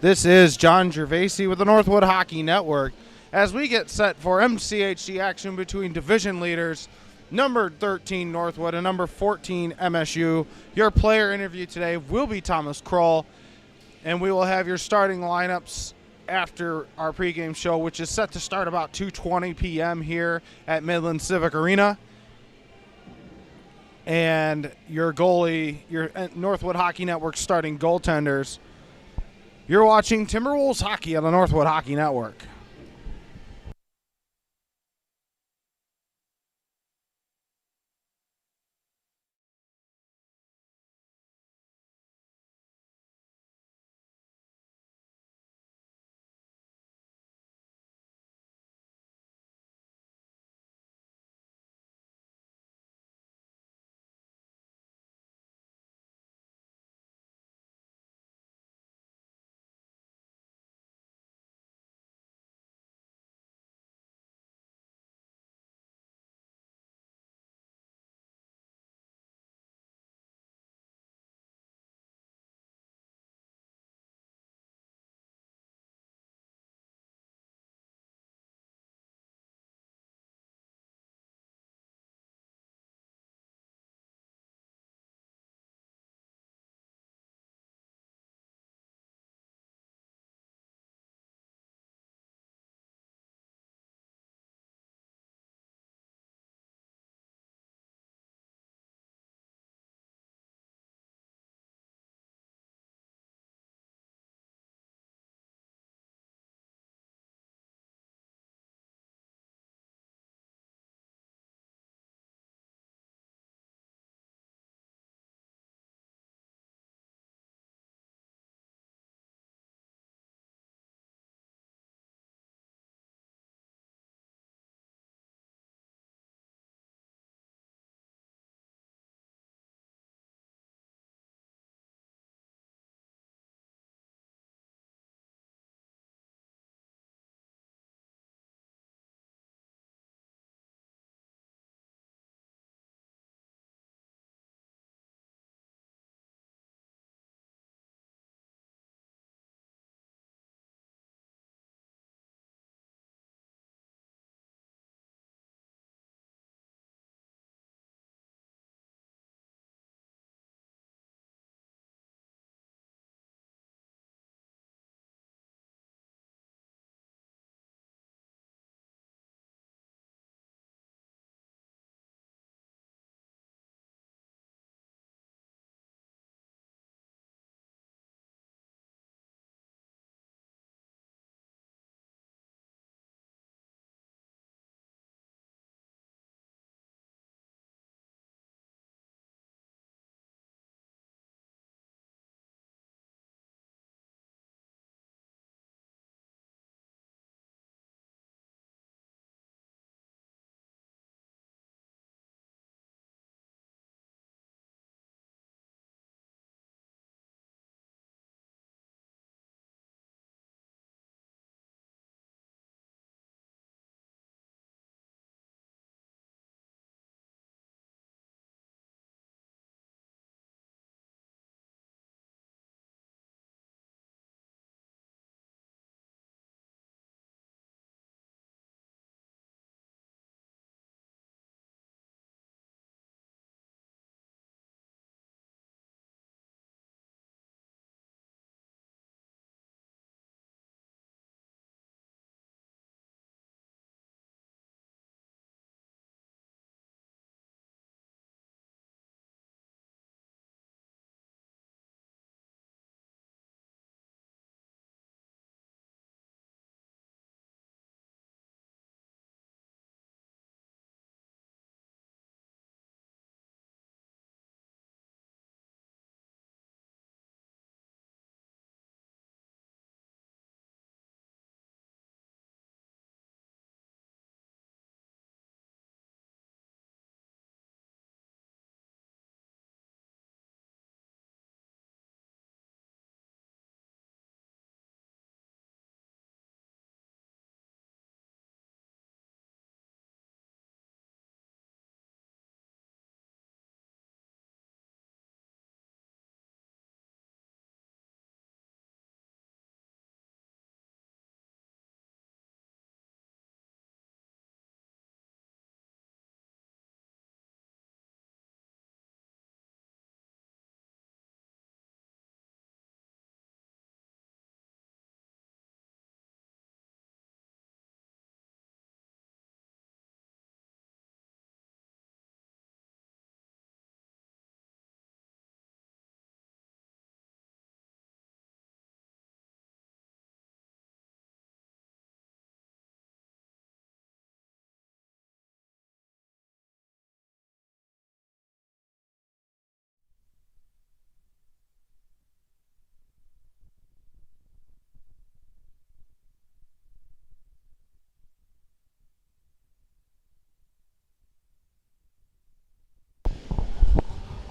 This is John Gervasi with the Northwood Hockey Network as we get set for MCHC action between division leaders number 13 Northwood and number 14 MSU. Your player interview today will be Thomas Kroll, and we will have your starting lineups after our pregame show, which is set to start about 2:20 p.m. here at Midland Civic Arena. And your goalie, your Northwood Hockey Network starting goaltenders. You're watching Timberwolves hockey on the Northwood Hockey Network.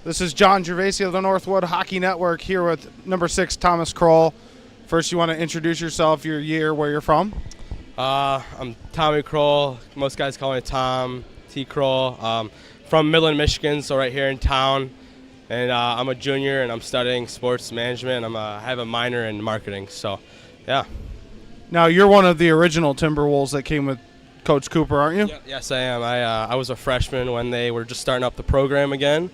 This is John Gervasi of the Northwood Hockey Network here with number 6, Thomas Kroll. First, you want to introduce yourself, your year, where you're from? I'm Tommy Kroll. Most guys call me Tom, T. Kroll. From Midland, Michigan, so right here in town. And I'm a junior, and I'm studying sports management. I have a minor in marketing, so yeah. Now, you're one of the original Timberwolves that came with Coach Cooper, aren't you? Yeah, yes, I am. I was a freshman when they were just starting up the program again.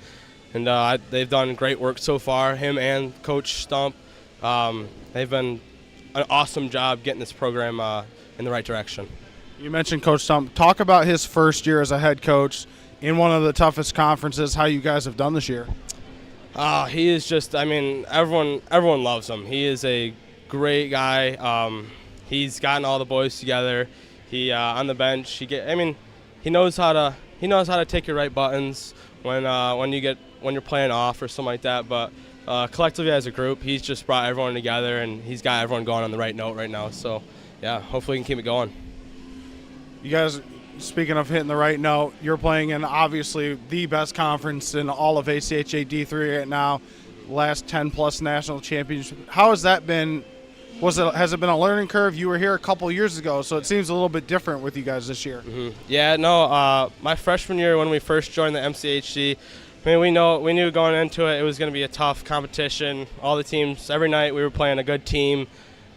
And they've done great work so far, him and Coach Stump. They've been an awesome job getting this program in the right direction. You mentioned Coach Stump. Talk about his first year as a head coach in one of the toughest conferences, how you guys have done this year. He is just, everyone loves him. He is a great guy. He's gotten all the boys together. He on the bench. He knows how to take your right buttons when you're playing off or something like that. But collectively as a group, he's just brought everyone together, and he's got everyone going on the right note right now. So, yeah, hopefully we can keep it going. You guys, speaking of hitting the right note, you're playing in obviously the best conference in all of ACHA D3 right now, last 10-plus national championships. How has that been? Has it been a learning curve? You were here a couple years ago, so it seems a little bit different with you guys this year. Mm-hmm. Yeah, no, my freshman year when we first joined the MCHC, we knew going into it was going to be a tough competition. All the teams, every night we were playing a good team.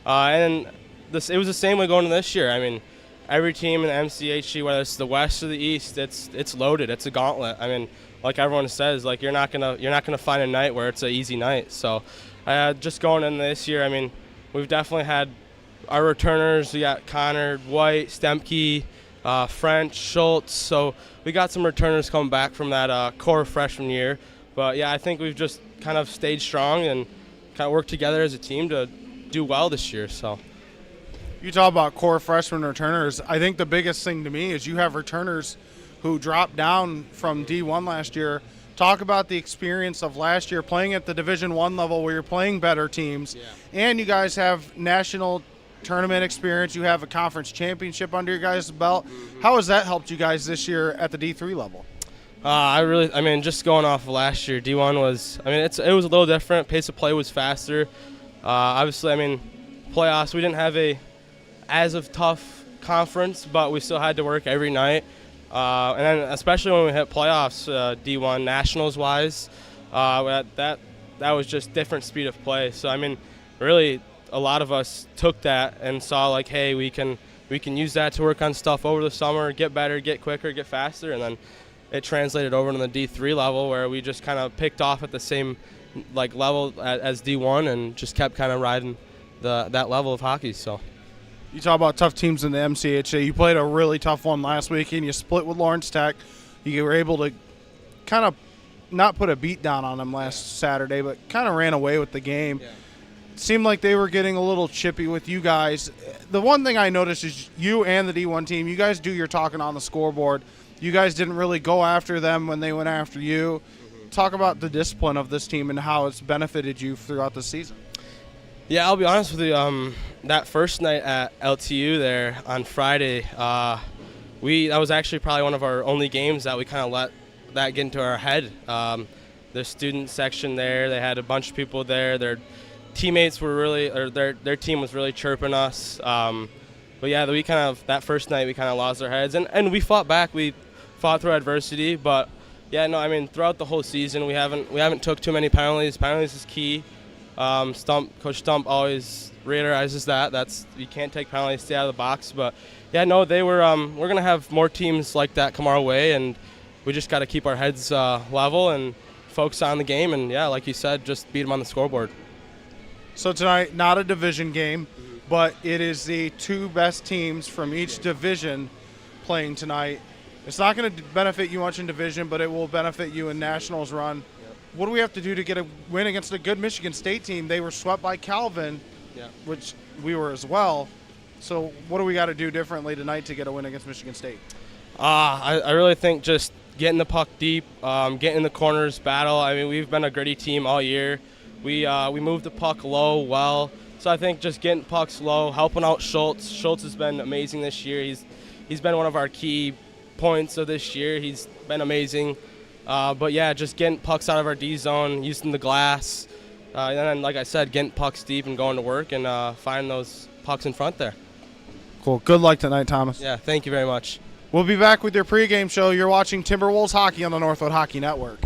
It was the same way going into this year. Every team in the MCHC, whether it's the West or the East, it's loaded. It's a gauntlet. Like everyone says, like you're not gonna find a night where it's an easy night. So, just going into this year, we've definitely had our returners. We got Connor, White, Stemke, French, Schultz. So we got some returners coming back from that core freshman year. But, yeah, I think we've just kind of stayed strong and kind of worked together as a team to do well this year. So. You talk about core freshman returners. I think the biggest thing to me is you have returners who dropped down from D1 last year. Talk about the experience of last year playing at the Division I level where you're playing better teams, and you guys have national tournament experience. You have a conference championship under your guys' belt. Mm-hmm. How has that helped you guys this year at the D3 level? Just going off of last year, D1 was, it was a little different. Pace of play was faster. Obviously, playoffs, we didn't have as of tough conference, but we still had to work every night. And then especially when we hit playoffs, D1 nationals-wise, that was just different speed of play. So, really a lot of us took that and saw, like, hey, we can use that to work on stuff over the summer, get better, get quicker, get faster, and then it translated over to the D3 level where we just kind of picked off at the same, level as D1 and just kept kind of riding that level of hockey, so. You talk about tough teams in the MCHA. You played a really tough one last week, and you split with Lawrence Tech. You were able to kind of not put a beat down on them last Saturday, but kind of ran away with the game. Yeah. It seemed like they were getting a little chippy with you guys. The one thing I noticed is you and the D1 team, you guys do your talking on the scoreboard. You guys didn't really go after them when they went after you. Mm-hmm. Talk about the discipline of this team and how it's benefited you throughout the season. Yeah, I'll be honest with you. That first night at LTU there on Friday, that was actually probably one of our only games that we kind of let that get into our head. The student section there, they had a bunch of people there. Their teammates were their team was really chirping us. But yeah, that first night we kind of lost our heads, and we fought back. We fought through adversity, but yeah, no, throughout the whole season we haven't took too many penalties. Penalties is key. Coach Stump always reiterizes that you can't take penalties, stay out of the box. But yeah, no, we're gonna have more teams like that come our way, and we just got to keep our heads level and focus on the game, and yeah, like you said, just beat them on the scoreboard. So tonight, not a division game, but it is the two best teams from each division playing tonight. It's not going to benefit you much in division, but it will benefit you in nationals run. What do we have to do to get a win against a good Michigan State team? They were swept by Calvin, which we were as well. So what do we got to do differently tonight to get a win against Michigan State? I really think just getting the puck deep, getting in the corners, battle. We've been a gritty team all year. We moved the puck low well. So I think just getting pucks low, helping out Schultz. Schultz has been amazing this year. He's been one of our key points of this year. He's been amazing. But yeah, just getting pucks out of our D zone, using the glass, and then like I said, getting pucks deep and going to work and finding those pucks in front there. Cool. Good luck tonight, Thomas. Yeah, thank you very much. We'll be back with your pregame show. You're watching Timberwolves hockey on the Northwood Hockey Network.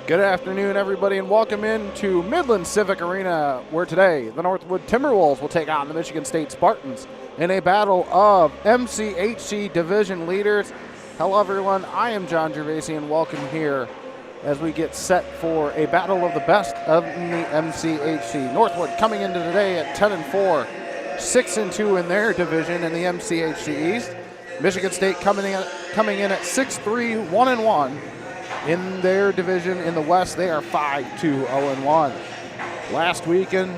Good afternoon, everybody, and welcome into Midland Civic Arena, where today the Northwood Timberwolves will take on the Michigan State Spartans in a battle of MCHC division leaders. Hello, everyone. I am John Gervasi, and welcome here as we get set for a battle of the best of the MCHC. Northwood coming into today at 10-4, 6-2 in their division in the MCHC East. Michigan State coming in at 6-3, 1-1. In their division in the West, they are 5-2, 0-1. Last weekend,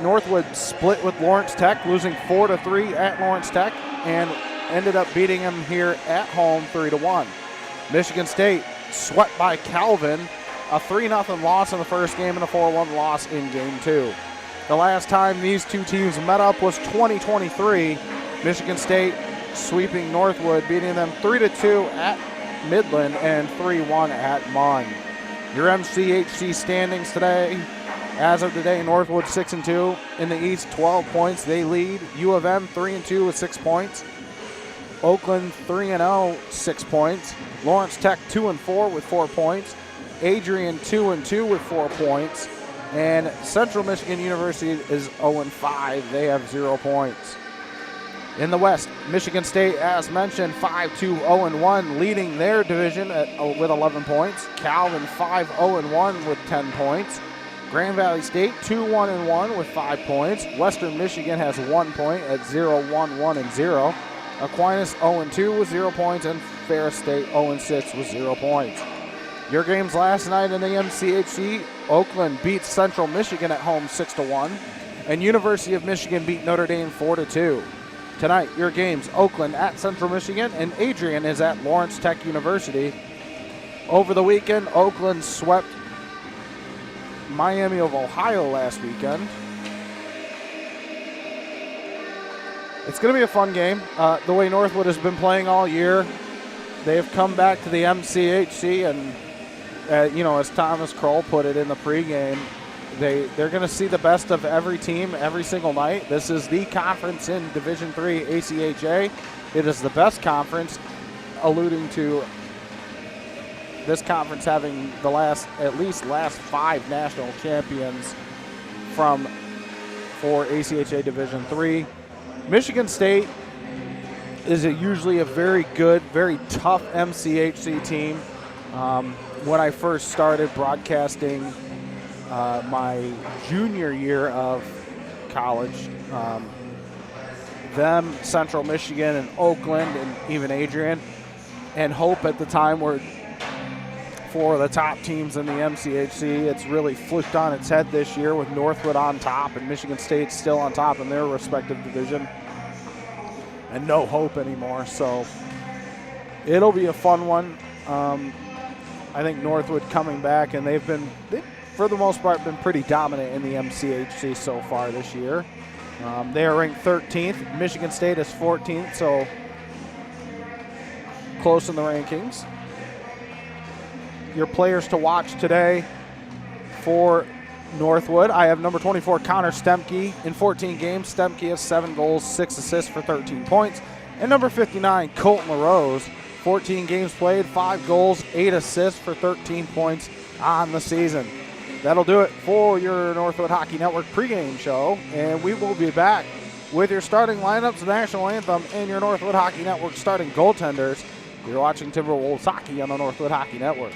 Northwood split with Lawrence Tech, losing 4-3 at Lawrence Tech, and ended up beating them here at home 3-1. Michigan State swept by Calvin, a 3-0 loss in the first game and a 4-1 loss in game two. The last time these two teams met up was 2023. Michigan State sweeping Northwood, beating them 3-2 at Midland and 3-1 at Munn. Your MCHC standings today, as of today, Northwood 6-2 in the East, 12 points. They lead. U of M 3-2 with 6 points. Oakland 3-0, 6 points. Lawrence Tech 2-4 with 4 points. Adrian 2-2 with 4 points. And Central Michigan University is 0-5. They have 0 points. In the West, Michigan State, as mentioned, 5-2, 0-1, leading their division with 11 points. Calvin 5-0-1 with 10 points. Grand Valley State 2-1-1 with 5 points. Western Michigan has 1 point at 0-1-1-0. Aquinas 0-2 with 0 points, and Ferris State 0-6 with 0 points. Your games last night in the MCHC, Oakland beat Central Michigan at home 6-1, and University of Michigan beat Notre Dame 4-2. Tonight, your games, Oakland at Central Michigan, and Adrian is at Lawrence Tech University. Over the weekend, Oakland swept Miami of Ohio last weekend. It's going to be a fun game. The way Northwood has been playing all year, they have come back to the MCHC, and as Thomas Kroll put it in the pregame, they're going to see the best of every team every single night. This is the conference in Division III ACHA. It is the best conference, alluding to this conference having at least last 5 national champions for ACHA Division III. Michigan State is usually a very good, very tough MCHC team. When I first started broadcasting my junior year of college, Central Michigan and Oakland and even Adrian and Hope at the time were for the top teams in the MCHC. It's really flipped on its head this year with Northwood on top and Michigan State still on top in their respective division, and no Hope anymore. So it'll be a fun one. I think Northwood coming back, and they've for the most part been pretty dominant in the MCHC so far this year. They are ranked 13th. Michigan State is 14th, so close in the rankings. Your players to watch today for Northwood, I have number 24, Connor Stemke. In 14 games, Stemke has 7 goals, 6 assists for 13 points. And number 59, Colton LaRose, 14 games played, 5 goals, 8 assists for 13 points on the season. That'll do it for your Northwood Hockey Network pregame show, and we will be back with your starting lineups, the national anthem, and your Northwood Hockey Network starting goaltenders. You're watching Timberwolves Hockey on the Northwood Hockey Network.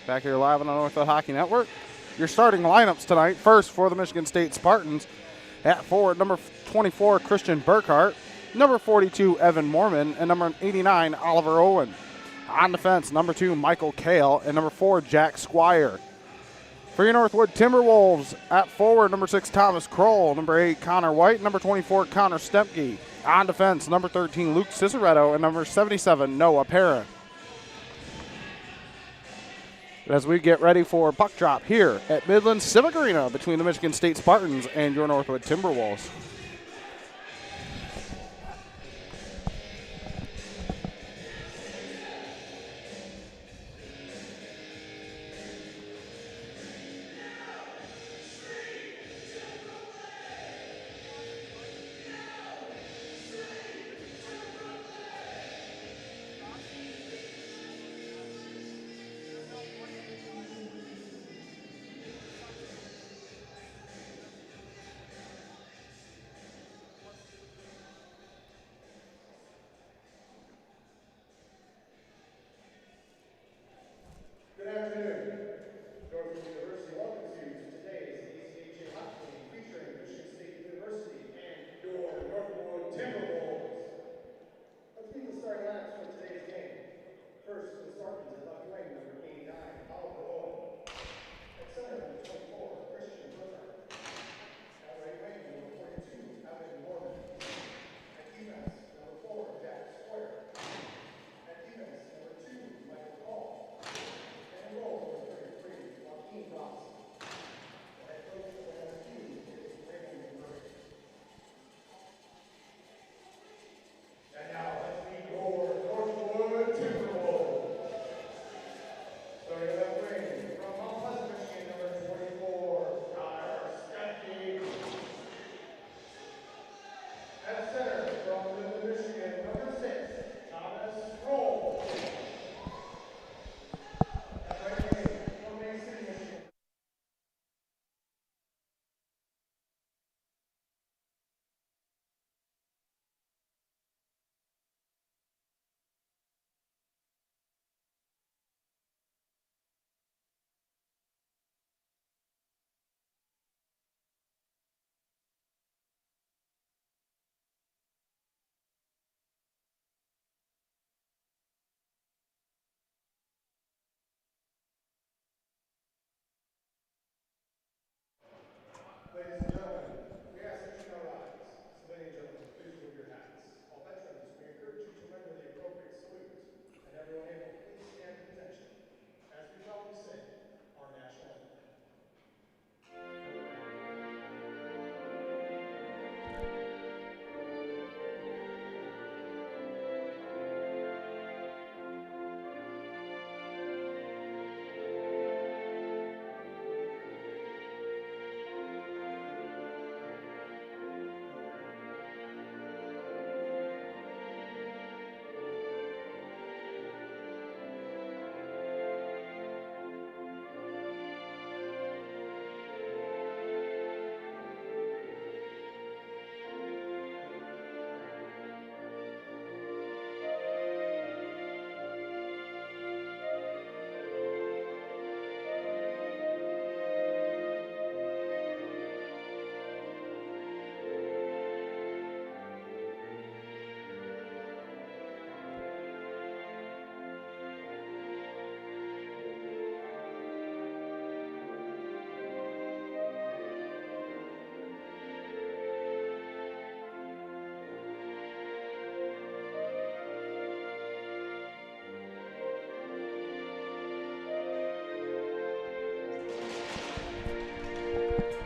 Back here live on the Northwood Hockey Network. Your starting lineups tonight. First for the Michigan State Spartans. At forward, number 24, Christian Burkhart. Number 42, Evan Mormon. And number 89, Oliver Owen. On defense, number 2, Michael Kale. And number 4, Jack Squire. For your Northwood Timberwolves, at forward, number 6, Thomas Kroll. Number 8, Connor White. Number 24, Connor Stempke. On defense, number 13, Luke Ciceretto. And number 77, Noah Parra. As we get ready for puck drop here at Midland Civic Arena between the Michigan State Spartans and your Northwood Timberwolves. Good afternoon. Northwood University welcomes you to today's ACHA hockey game featuring Michigan State University and your Northwood Timberwolves. Let's meet the starting lineups for today's game. First, for the Spartans at left wing, number 89, Oliver Owen. At center, number 24, Christian Burkhart. At right wing, number 42, Evan Mormon. At defense, number 4, Jack Squire. At defense, number 2, Michael Hall. And goal number 33, Joaquin Robinson. The head coach for the MSU is Raymond Murray. And now let's meet your Northwood Timberwolves. Starting at left wing, from Mount Pleasant, Michigan, number 24, Connor Stempke. At center, from Midland, Michigan, number 6, Thomas Kroll. At right wing, from Main City, Michigan. Ladies and gentlemen, we ask that you now rise. Civilian gentlemen, please remove your hats. All veterans, we encourage you to render the appropriate salute. And everyone able, please stand to attention as we proudly sing our national anthem.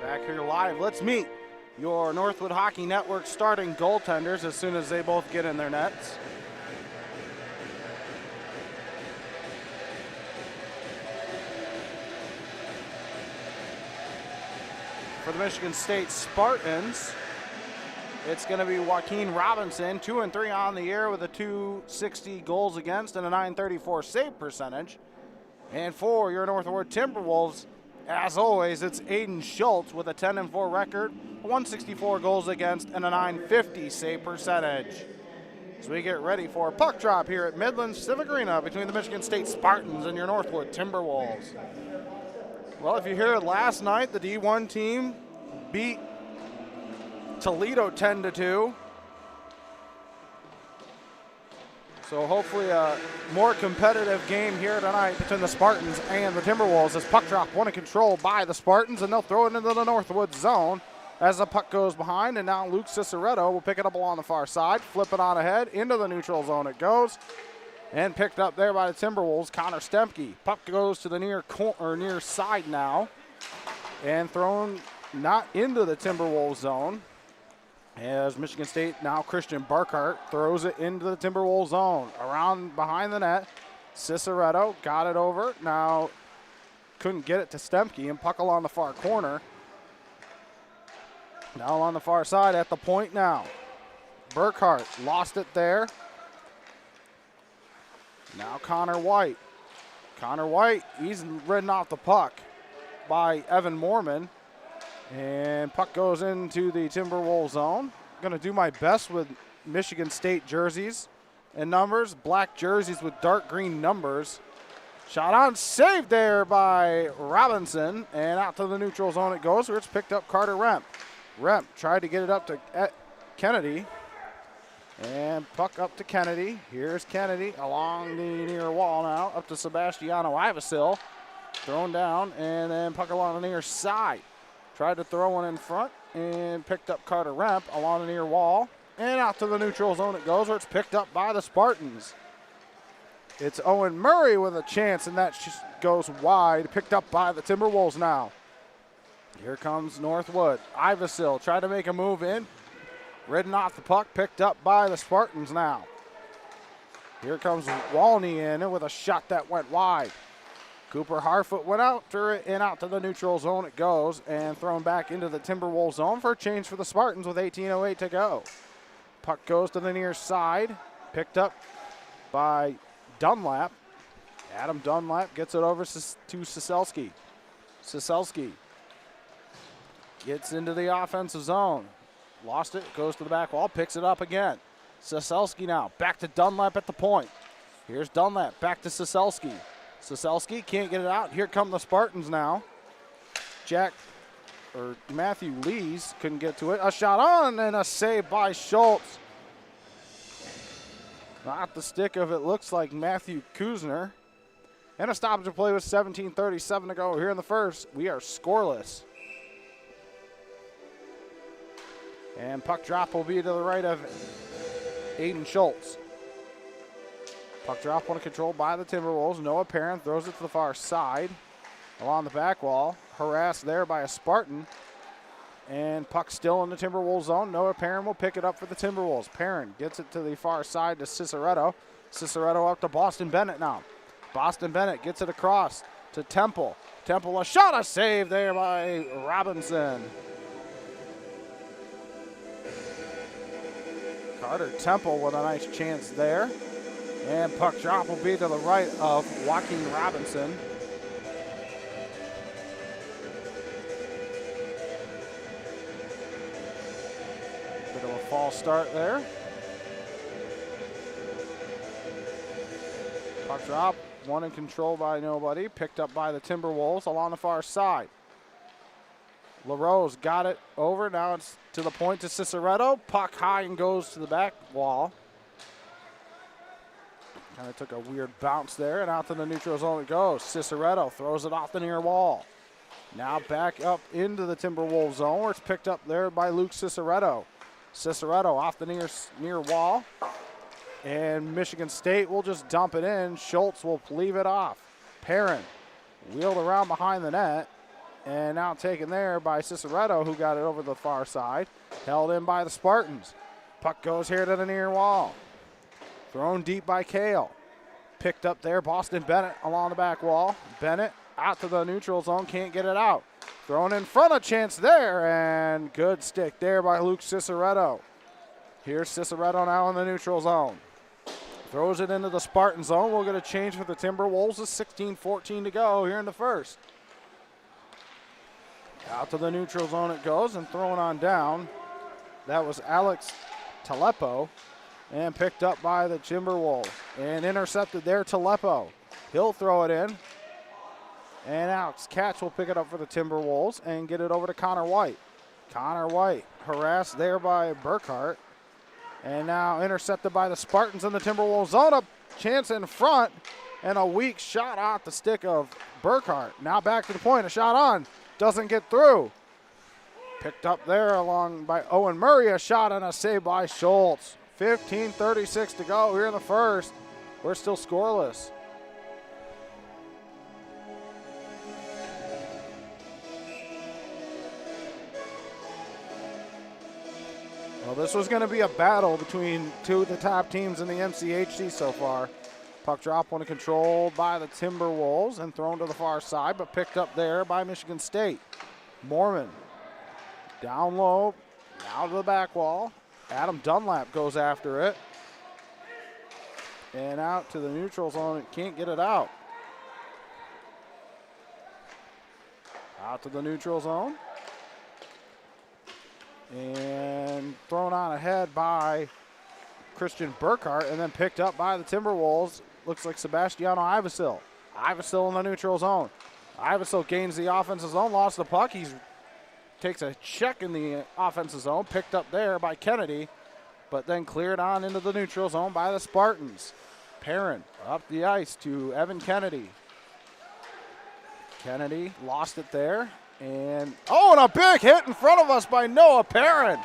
Back here live. Let's meet your Northwood Hockey Network starting goaltenders as soon as they both get in their nets. For the Michigan State Spartans, it's going to be Joaquin Robinson, 2-3 on the year with a .260 goals against and a .934 save percentage. And for your Northwood Timberwolves, as always, it's Aiden Schultz with a 10-4 record, 164 goals against, and a .950 save percentage. as we get ready for a puck drop here at Midland Civic Arena between the Michigan State Spartans and your Northwood Timberwolves. Well, if you hear it, last night the D1 team beat Toledo 10-2. So hopefully a more competitive game here tonight between the Spartans and the Timberwolves, as puck drop won in control by the Spartans, and they'll throw it into the Northwood zone as the puck goes behind, and now Luke Ciceretto will pick it up along the far side, flip it on ahead, into the neutral zone it goes, and picked up there by the Timberwolves, Connor Stempke. Puck goes to the near side now, and thrown not into the Timberwolves zone, as Michigan State, now Christian Burkhart, throws it into the Timberwolves zone. Around behind the net, Ciceretto got it over. Now couldn't get it to Stempke, and puck along the far corner. Now on the far side at the point now. Burkhart lost it there. Now Connor White. Connor White, he's ridden off the puck by Evan Moorman. And puck goes into the Timberwolves zone. Going to do my best with Michigan State jerseys and numbers. Black jerseys with dark green numbers. Shot on, saved there by Robinson. And out to the neutral zone it goes, where it's picked up Carter Remp. Remp tried to get it up to Kennedy. And puck up to Kennedy. Here's Kennedy along the near wall now. Up to Sebastiano Ivasil. Thrown down, and then puck along the near side. Tried to throw one in front and picked up Carter Remp along the near wall. And out to the neutral zone it goes, where it's picked up by the Spartans. It's Owen Murray with a chance, and that goes wide. Picked up by the Timberwolves now. Here comes Northwood. Ivasil tried to make a move in. Ridden off the puck, picked up by the Spartans now. Here comes Walney in with a shot that went wide. Cooper Harfoot went after it, and out to the neutral zone it goes, and thrown back into the Timberwolves zone for a change for the Spartans with 18:08 to go. Puck goes to the near side, picked up by Dunlap. Adam Dunlap gets it over to Siselski. Siselski gets into the offensive zone. Lost it, goes to the back wall, picks it up again. Siselski now, back to Dunlap at the point. Here's Dunlap, back to Siselski. Siselski can't get it out. Here come the Spartans now. Matthew Lees couldn't get to it. A shot on and a save by Schultz. Not the stick of it looks like Matthew Kuzner. And a stoppage of play with 17:37 to go here in the first. We are scoreless. And puck drop will be to the right of Aiden Schultz. Puck drop one controlled by the Timberwolves. Noah Perrin throws it to the far side along the back wall. Harassed there by a Spartan. And puck still in the Timberwolves zone. Noah Perrin will pick it up for the Timberwolves. Perrin gets it to the far side to Ciceretto. Ciceretto up to Boston Bennett now. Boston Bennett gets it across to Temple. Temple, a shot, a save there by Robinson. Carter Temple with a nice chance there. And puck drop will be to the right of Joaquin Robinson. Bit of a false start there. Puck drop, one in control by nobody. Picked up by the Timberwolves along the far side. LaRose got it over. Now it's to the point to Ciceretto. Puck high and goes to the back wall. Kind of took a weird bounce there, and out to the neutral zone it goes. Ciceretto throws it off the near wall. Now back up into the Timberwolves zone, where it's picked up there by Luke Ciceretto. Ciceretto off the near wall. And Michigan State will just dump it in. Schultz will leave it off. Perrin wheeled around behind the net. And now taken there by Ciceretto, who got it over the far side. Held in by the Spartans. Puck goes here to the near wall. Thrown deep by Kale. Picked up there, Boston Bennett along the back wall. Bennett out to the neutral zone, can't get it out. Thrown in front, a chance there, and good stick there by Luke Ciceretto. Here's Ciceretto now in the neutral zone. Throws it into the Spartan zone. We'll get a change for the Timberwolves. It's 16-14 to go here in the first. Out to the neutral zone it goes, and thrown on down. That was Alex Talepo. and picked up by the Timberwolves. And intercepted there to Lepo. He'll throw it in. And Alex Catch will pick it up for the Timberwolves and get it over to Connor White. Connor White harassed there by Burkhart. And now intercepted by the Spartans in the Timberwolves zone. A chance in front and a weak shot off the stick of Burkhart. Now back to the point, a shot on. Doesn't get through. Picked up there along by Owen Murray. A shot and a save by Schultz. 15:36 to go here in the first. We're still scoreless. Well, this was going to be a battle between two of the top teams in the MCHC so far. Puck drop one controlled by the Timberwolves and thrown to the far side, but picked up there by Michigan State. Mormon down low, now to the back wall. Adam Dunlap goes after it. And out to the neutral zone, can't get it out. Out to the neutral zone. And thrown on ahead by Christian Burkhart and then picked up by the Timberwolves. Looks like Sebastiano Ivasil. Ivasil in the neutral zone. Ivasil gains the offensive zone, lost the puck. He takes a check in the offensive zone, picked up there by Kennedy, but then cleared on into the neutral zone by the Spartans. Perrin up the ice to Evan Kennedy. Kennedy lost it there. And a big hit in front of us by Noah Perrin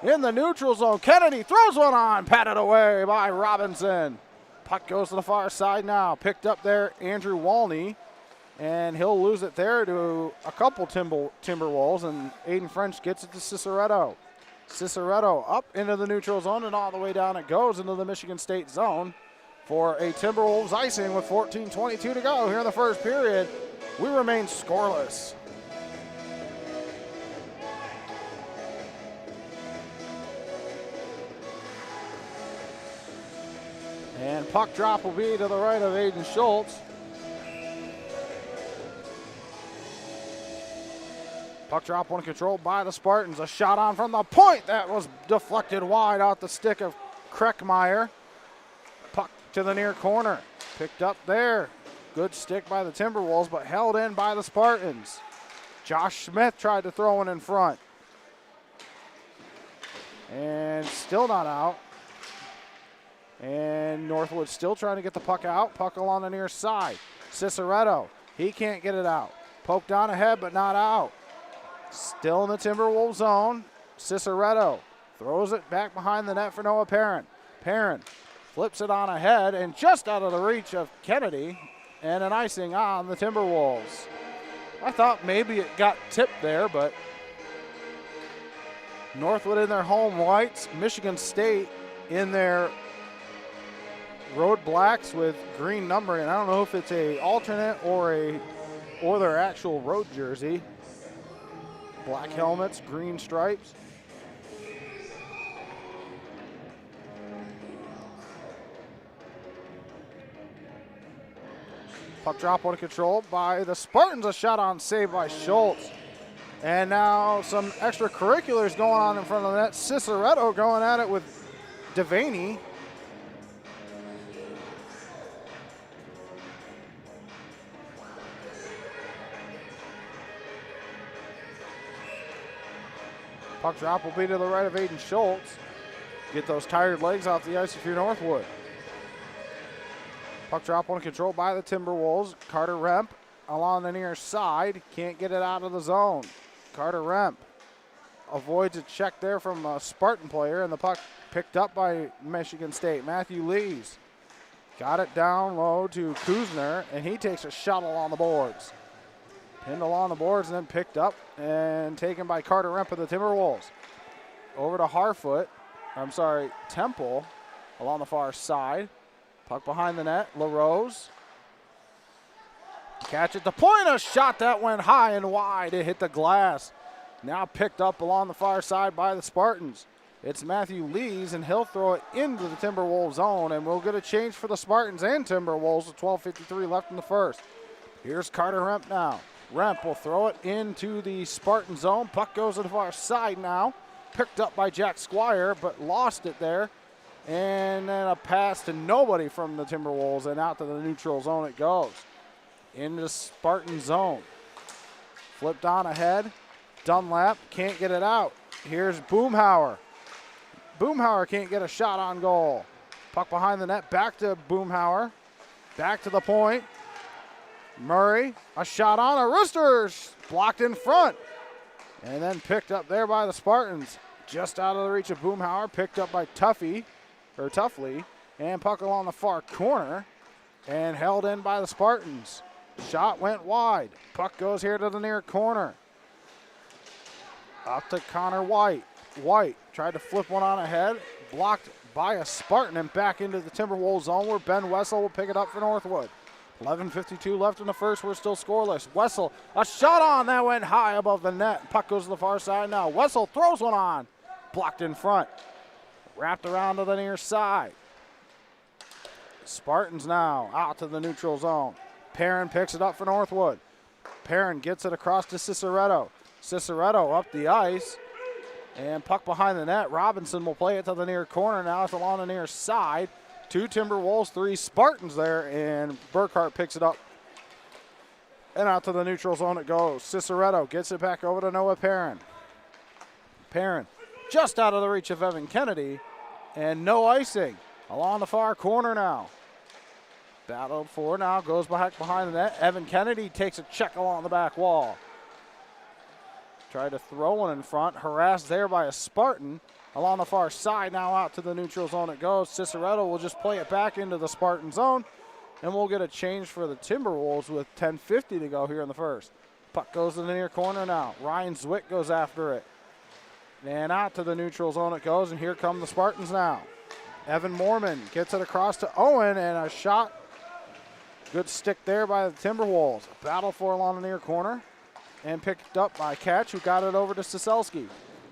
in the neutral zone. Kennedy throws one on, patted away by Robinson. Puck goes to the far side now. Picked up there, Andrew Walney, and he'll lose it there to a couple Timberwolves, and Aiden French gets it to Ciceretto. Ciceretto up into the neutral zone, and all the way down it goes into the Michigan State zone for a Timberwolves icing with 14:22 to go here in the first period. We remain scoreless. And puck drop will be to the right of Aiden Schultz. Puck drop one controlled by the Spartans. A shot on from the point that was deflected wide out the stick of Kreckmeyer. Puck to the near corner. Picked up there. Good stick by the Timberwolves, but held in by the Spartans. Josh Smith tried to throw one in front. And still not out. And Northwood still trying to get the puck out. Puck along the near side. Ciceretto, he can't get it out. Poked on ahead, but not out. Still in the Timberwolves zone. Ciceretto throws it back behind the net for Noah Perrin. Perrin flips it on ahead and just out of the reach of Kennedy, and an icing on the Timberwolves. I thought maybe it got tipped there, but Northwood in their home whites, Michigan State in their road blacks with green numbering. I don't know if it's a alternate or their actual road jersey. Black helmets, green stripes. Puck drop on control by the Spartans. A shot on save by Schultz. And now some extracurriculars going on in front of the net. Ciceretto going at it with Devaney. Puck drop will be to the right of Aiden Schultz. Get those tired legs off the ice if you're Northwood. Puck drop on control by the Timberwolves. Carter Remp along the near side. Can't get it out of the zone. Carter Remp avoids a check there from a Spartan player, and the puck picked up by Michigan State. Matthew Lees got it down low to Kuzner, and he takes a shot along the boards. Pinned along the boards and then picked up and taken by Carter Remp of the Timberwolves. Over to Temple along the far side. Puck behind the net, LaRose. Catch at the point, a shot that went high and wide. It hit the glass. Now picked up along the far side by the Spartans. It's Matthew Lees, and he'll throw it into the Timberwolves zone, and we'll get a change for the Spartans and Timberwolves with 12:53 left in the first. Here's Carter Remp now. Remp will throw it into the Spartan zone. Puck goes to the far side now. Picked up by Jack Squire, but lost it there. And then a pass to nobody from the Timberwolves, and out to the neutral zone it goes. Into Spartan zone. Flipped on ahead. Dunlap can't get it out. Here's Boomhauer. Boomhauer can't get a shot on goal. Puck behind the net, back to Boomhauer. Back to the point. Murray, a shot on a Roosters, blocked in front. And then picked up there by the Spartans. Just out of the reach of Boomhauer, picked up by Tuffley. And puck along the far corner. And held in by the Spartans. Shot went wide. Puck goes here to the near corner. Up to Connor White. White tried to flip one on ahead. Blocked by a Spartan and back into the Timberwolves zone where Ben Wessel will pick it up for Northwood. 11:52 left in the first. We're still scoreless. Wessel, a shot on that went high above the net. Puck goes to the far side now. Wessel throws one on. Blocked in front. Wrapped around to the near side. Spartans now out to the neutral zone. Perrin picks it up for Northwood. Perrin gets it across to Ciceretto. Ciceretto up the ice. And puck behind the net. Robinson will play it to the near corner. Now it's along the near side. 2 Timberwolves, 3 Spartans there. And Burkhart picks it up. And out to the neutral zone it goes. Ciceretto gets it back over to Noah Perrin. Perrin just out of the reach of Evan Kennedy. And no icing. Along the far corner now. Battled for now. Goes back behind the net. Evan Kennedy takes a check along the back wall. Tried to throw one in front. Harassed there by a Spartan. Along the far side now out to the neutral zone it goes. Ciceretto will just play it back into the Spartan zone. And we'll get a change for the Timberwolves with 10:50 to go here in the first. Puck goes to the near corner now. Ryan Zwick goes after it. And out to the neutral zone it goes. And here come the Spartans now. Evan Mormon gets it across to Owen and a shot. Good stick there by the Timberwolves. Battle for along the near corner. And picked up by Catch, who got it over to Siselski.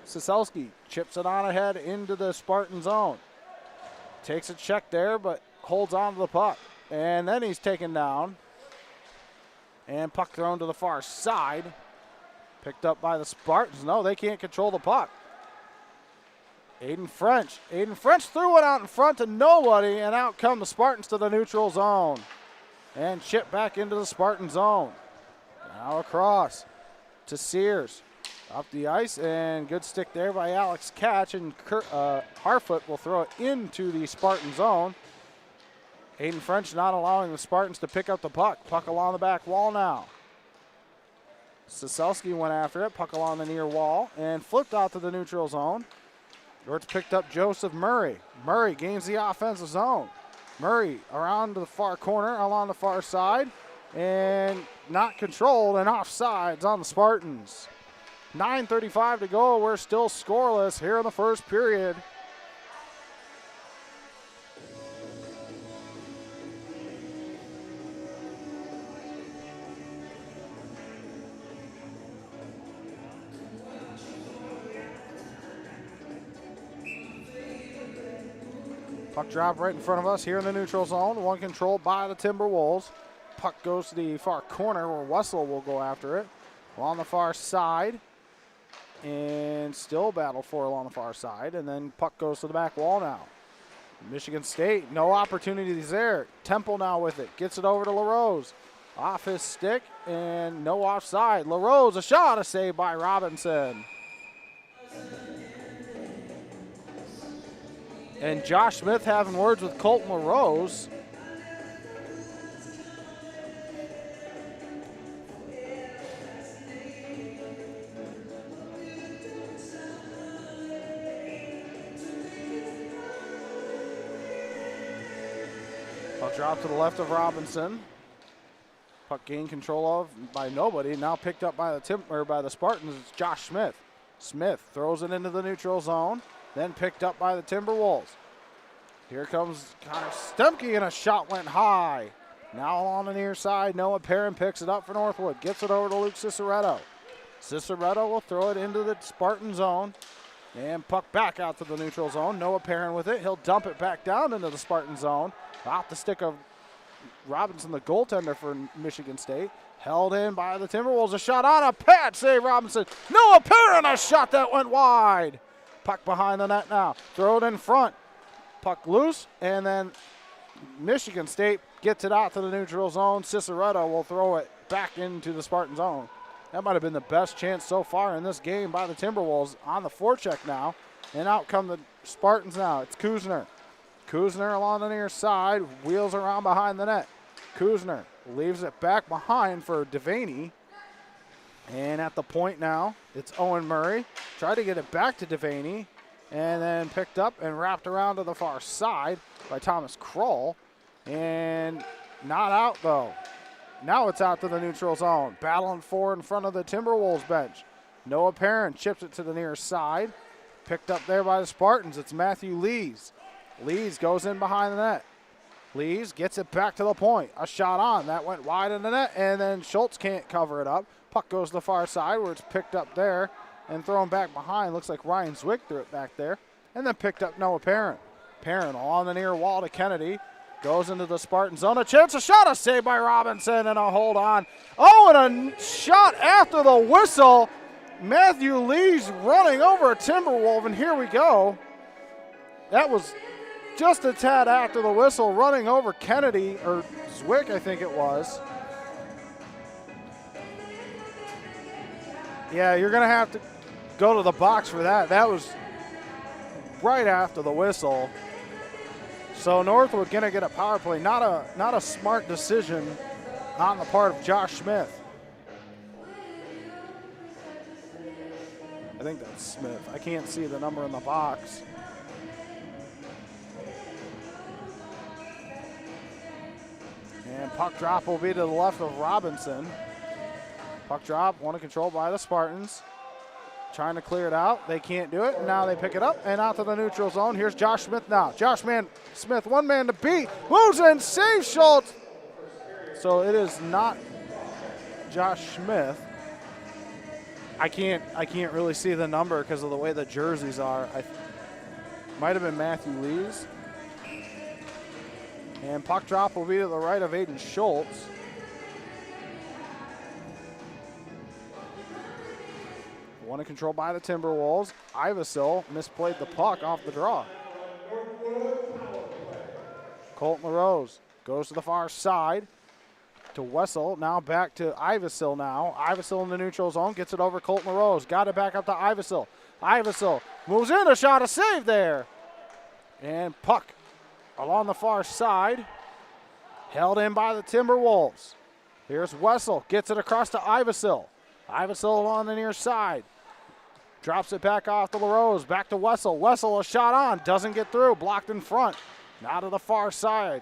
Siselski chips it on ahead into the Spartan zone. Takes a check there, but holds on to the puck. And then he's taken down. And puck thrown to the far side. Picked up by the Spartans. No, they can't control the puck. Aiden French. Aiden French threw it out in front to nobody, and out come the Spartans to the neutral zone. And chip back into the Spartan zone. Now across to Sears. Up the ice, and good stick there by Alex Catch, and Harfoot will throw it into the Spartan zone. Aiden French not allowing the Spartans to pick up the puck. Puck along the back wall now. Siselski went after it, puck along the near wall, and flipped out to the neutral zone. Where it's picked up Joseph Murray. Murray gains the offensive zone. Murray around to the far corner, along the far side, and not controlled, and offsides on the Spartans. 9:35 to go. We're still scoreless here in the first period. Puck drop right in front of us here in the neutral zone. One controlled by the Timberwolves. Puck goes to the far corner where Wessel will go after it. Along the far side. And still battle for along the far side. And then puck goes to the back wall now. Michigan State, no opportunities there. Temple now with it. Gets it over to LaRose. Off his stick and no offside. LaRose, a shot, a save by Robinson. And Josh Smith having words with Colton LaRose. Puck drop to the left of Robinson. Puck gained control of by nobody. Now picked up by the Spartans. It's Josh Smith. Smith throws it into the neutral zone. Then picked up by the Timberwolves. Here comes Connor Stemke, and a shot went high. Now on the near side, Noah Perrin picks it up for Northwood. Gets it over to Luke Ciceretto. Ciceretto will throw it into the Spartan zone. And puck back out to the neutral zone. Noah Perrin with it. He'll dump it back down into the Spartan zone. Off the stick of Robinson, the goaltender for Michigan State. Held in by the Timberwolves. A shot on a pad save, Robinson. Noah Perrin, a shot that went wide. Puck behind the net now. Throw it in front. Puck loose, and then Michigan State gets it out to the neutral zone. Ciceretto will throw it back into the Spartan zone. That might have been the best chance so far in this game by the Timberwolves on the forecheck now. And out come the Spartans now. It's Kuzner. Kuzner along the near side, wheels around behind the net. Kuzner leaves it back behind for Devaney. And at the point now, it's Owen Murray. Tried to get it back to Devaney, and then picked up and wrapped around to the far side by Thomas Kroll. And not out, though. Now it's out to the neutral zone. Battling for in front of the Timberwolves bench. Noah Perrin chips it to the near side. Picked up there by the Spartans. It's Matthew Lees. Lees goes in behind the net. Lees gets it back to the point. A shot on. That went wide in the net, and then Schultz can't cover it up. Puck goes to the far side where it's picked up there and thrown back behind. Looks like Ryan Zwick threw it back there. And then picked up Noah Perrin. Perrin on the near wall to Kennedy. Goes into the Spartan zone. A chance, a shot, a save by Robinson, and a hold on. Oh, and a shot after the whistle. Matthew Lees running over a Timberwolf, and here we go. That was just a tad after the whistle, running over Kennedy, or Zwick, I think it was. Yeah, you're going to have to go to the box for that. That was right after the whistle. So Northwood going to get a power play. Not a smart decision on the part of Josh Smith. I think that's Smith. I can't see the number in the box. And puck drop will be to the left of Robinson. Puck drop, one in control by the Spartans. Trying to clear it out. They can't do it. Now they pick it up and out to the neutral zone. Here's Josh Smith now. Josh Smith, one man to beat. Moves in, saves Schultz. So it is not Josh Smith. I can't really see the number because of the way the jerseys are. Might have been Matthew Lees. And puck drop will be to the right of Aiden Schultz. One in control by the Timberwolves. Ivesil misplayed the puck off the draw. Colton LaRose goes to the far side to Wessel. Now back to Ivesil now. Ivesil in the neutral zone. Gets it over Colton LaRose. Got it back up to Ivesil. Ivesil moves in. A shot, a save there. And puck along the far side. Held in by the Timberwolves. Here's Wessel. Gets it across to Ivesil. Ivesil on the near side. Drops it back off to LaRose. Back to Wessel. Wessel a shot on. Doesn't get through. Blocked in front. Now to the far side.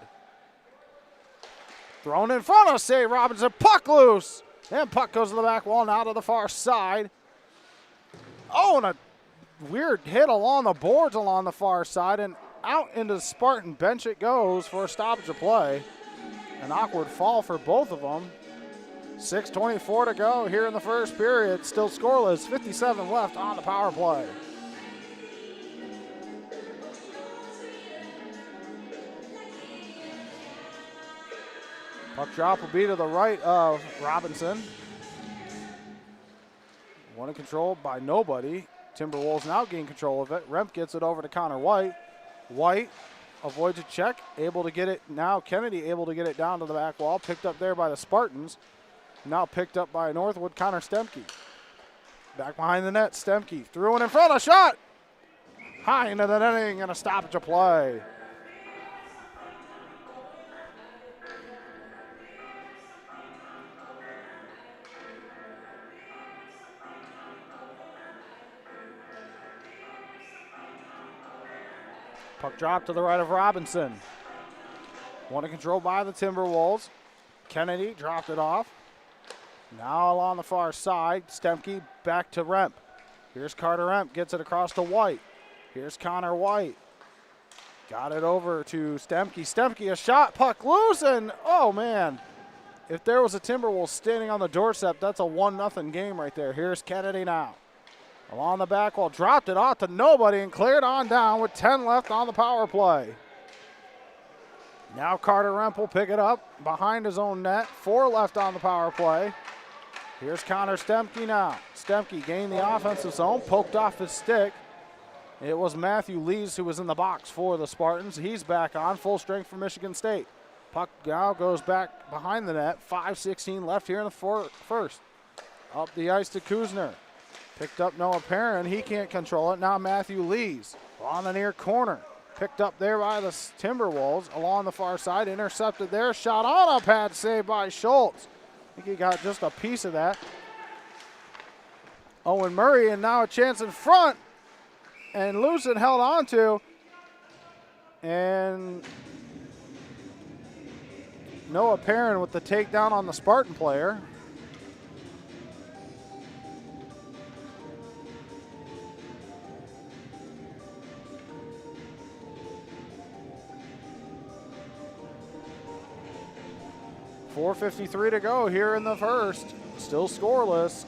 Thrown in front of Say Robinson. Puck loose. And puck goes to the back wall. Now to the far side. Oh, and a weird hit along the boards along the far side. And out into the Spartan bench it goes for a stoppage of play. An awkward fall for both of them. 6:24 to go here in the first period. Still scoreless. 57 left on the power play. Puck drop will be to the right of Robinson. One in control by nobody. Timberwolves now gain control of it. Remp gets it over to Connor White. White avoids a check. Able to get it now. Kennedy able to get it down to the back wall. Picked up there by the Spartans. Now picked up by Northwood, Connor Stemke. Back behind the net, Stemke threw it in front, a shot! High into the netting and a stoppage of play. Puck drop to the right of Robinson. One in control by the Timberwolves. Kennedy dropped it off. Now along the far side, Stemke back to Remp. Here's Carter Remp, gets it across to White. Here's Connor White. Got it over to Stemke. Stemke, a shot, puck loose, and oh man. If there was a Timberwolves standing on the doorstep, that's a 1-0 game right there. Here's Kennedy now. Along the back wall, dropped it off to nobody and cleared on down with 10 left on the power play. Now Carter Remp will pick it up behind his own net. 4 left on the power play. Here's Connor Stemke now. Stemke gained the offensive zone, poked off his stick. It was Matthew Lees who was in the box for the Spartans. He's back on full strength for Michigan State. Puck now goes back behind the net. 5:16 left here in the first. Up the ice to Kuzner. Picked up Noah Perrin. He can't control it. Now Matthew Lees on the near corner. Picked up there by the Timberwolves along the far side. Intercepted there. Shot on a pad save by Schultz. I think he got just a piece of that. Owen Murray, and now a chance in front. And Lucen held on to. And Noah Perrin with the takedown on the Spartan player. .453 to go here in the first. Still scoreless.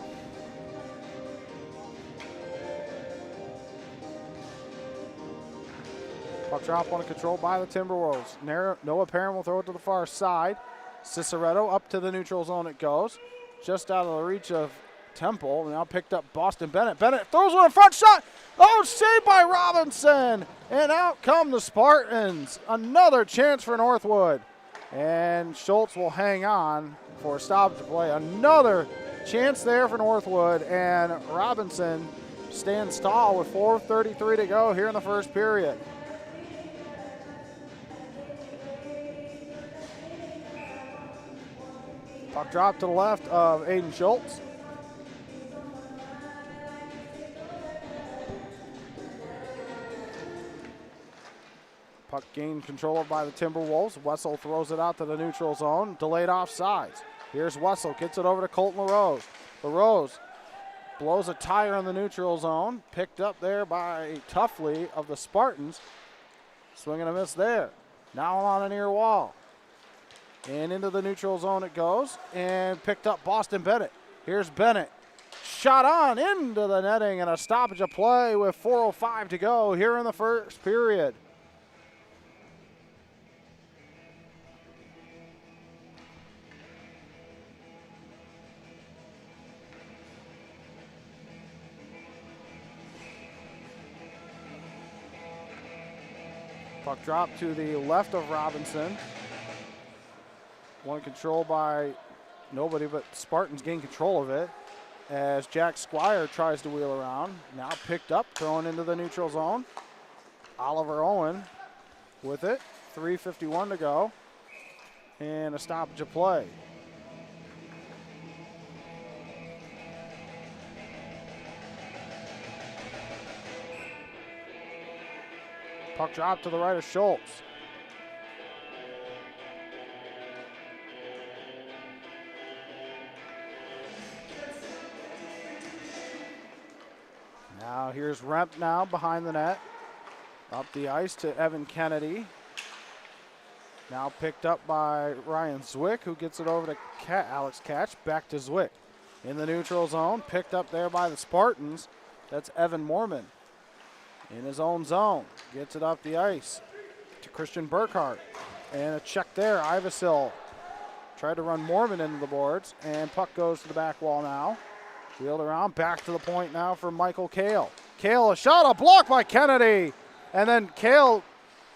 Puck drop on a control by the Timberwolves. Noah Perrin will throw it to the far side. Ciceretto up to the neutral zone it goes. Just out of the reach of Temple. Now picked up Boston Bennett. Bennett throws one in front, shot. Oh, saved by Robinson. And out come the Spartans. Another chance for Northwood. And Schultz will hang on for a stoppage play. Another chance there for Northwood. And Robinson stands tall with 4:33 to go here in the first period. Puck drop to the left of Aiden Schultz. Puck gained control of by the Timberwolves. Wessel throws it out to the neutral zone. Delayed offsides. Here's Wessel. Gets it over to Colton LaRose. LaRose blows a tire in the neutral zone. Picked up there by Tuffley of the Spartans. Swing and a miss there. Now on a near wall. And into the neutral zone it goes. And picked up Boston Bennett. Here's Bennett. Shot on into the netting and a stoppage of play with 4:05 to go here in the first period. Puck drop to the left of Robinson. One control by nobody, but Spartans gain control of it as Jack Squire tries to wheel around. Now picked up, thrown into the neutral zone. Oliver Owen with it. 3:51 to go. And a stoppage of play. Puck drop to the right of Schultz. Now here's Remp now behind the net. Up the ice to Evan Kennedy. Now picked up by Ryan Zwick, who gets it over to Alex Catch. Back to Zwick. In the neutral zone, picked up there by the Spartans. That's Evan Mormon. In his own zone, gets it up the ice to Christian Burkhart. And a check there, Ivasil tried to run Mormon into the boards, and puck goes to the back wall now. Wheeled around, back to the point now for Michael Kale. Kale, a shot, a block by Kennedy. And then Kale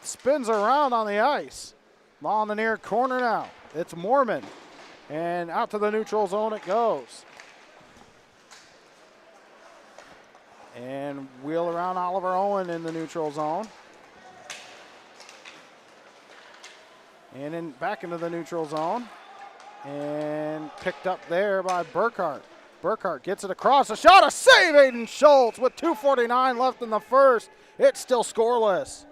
spins around on the ice. On the near corner now, it's Mormon. And out to the neutral zone it goes. And wheel around Oliver Owen in the neutral zone. And then back into the neutral zone. And picked up there by Burkhart. Burkhart gets it across. A shot, a save, Aiden Schultz with 2:49 left in the first. It's still scoreless.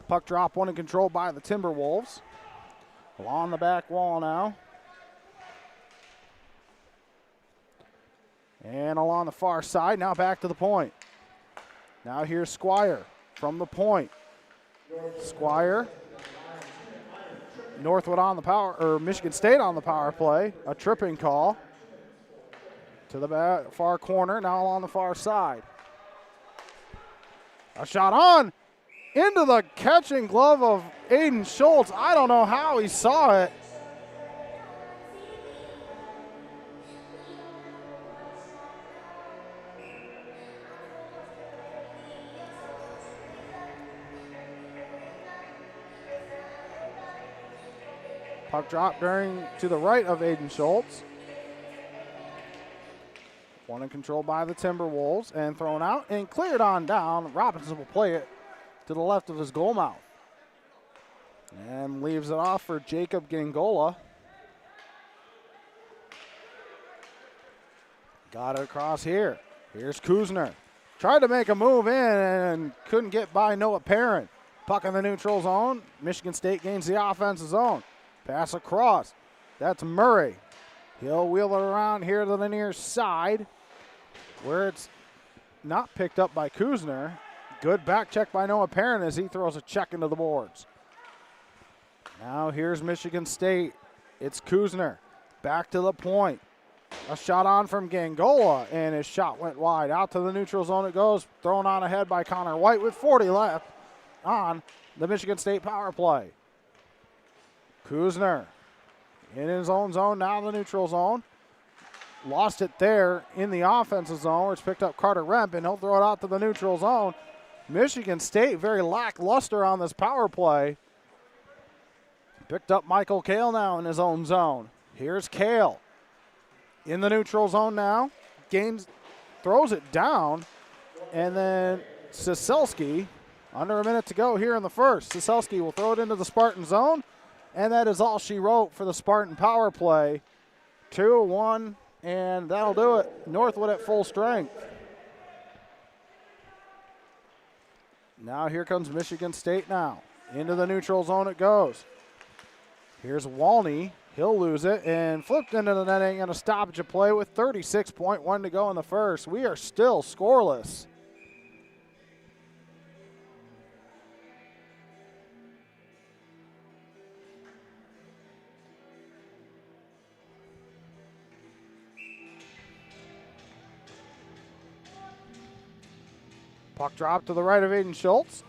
Puck drop, one in control by the Timberwolves. Along the back wall now. And along the far side, now back to the point. Now here's Squire. from the point. Squire. Northwood on the power, or Michigan State on the power play. A tripping call to the far corner, now on the far side. A shot on into the catching glove of Aiden Schultz. I don't know how he saw it. Puck drop to the right of Aiden Schultz. One in control by the Timberwolves and thrown out and cleared on down. Robinson will play it to the left of his goal mouth. And leaves it off for Jacob Gangola. Got it across here. Here's Kuzner. Tried to make a move in and couldn't get by Noah Perrin. Puck in the neutral zone. Michigan State gains the offensive zone. Pass across. That's Murray. He'll wheel it around here to the near side where it's not picked up by Kuzner. Good back check by Noah Perrin as he throws a check into the boards. Now here's Michigan State. It's Kuzner. Back to the point. A shot on from Gangola, and his shot went wide. Out to the neutral zone it goes. Thrown on ahead by Connor White with 40 left on the Michigan State power play. Kuzner in his own zone, now in the neutral zone. Lost it there in the offensive zone, where it's picked up Carter Remp, and he'll throw it out to the neutral zone. Michigan State very lackluster on this power play. Picked up Michael Kale now in his own zone. Here's Kale in the neutral zone now. Throws it down, and then Siselski, under a minute to go here in the first. Siselski will throw it into the Spartan zone. And that is all she wrote for the Spartan power play. 2-1, and that'll do it. Northwood at full strength. Now here comes Michigan State now. Into the neutral zone it goes. Here's Walney. He'll lose it and flipped into the netting and a stoppage of play with 36.1 to go in the first. We are still scoreless. Puck drop to the right of Aiden Schultz.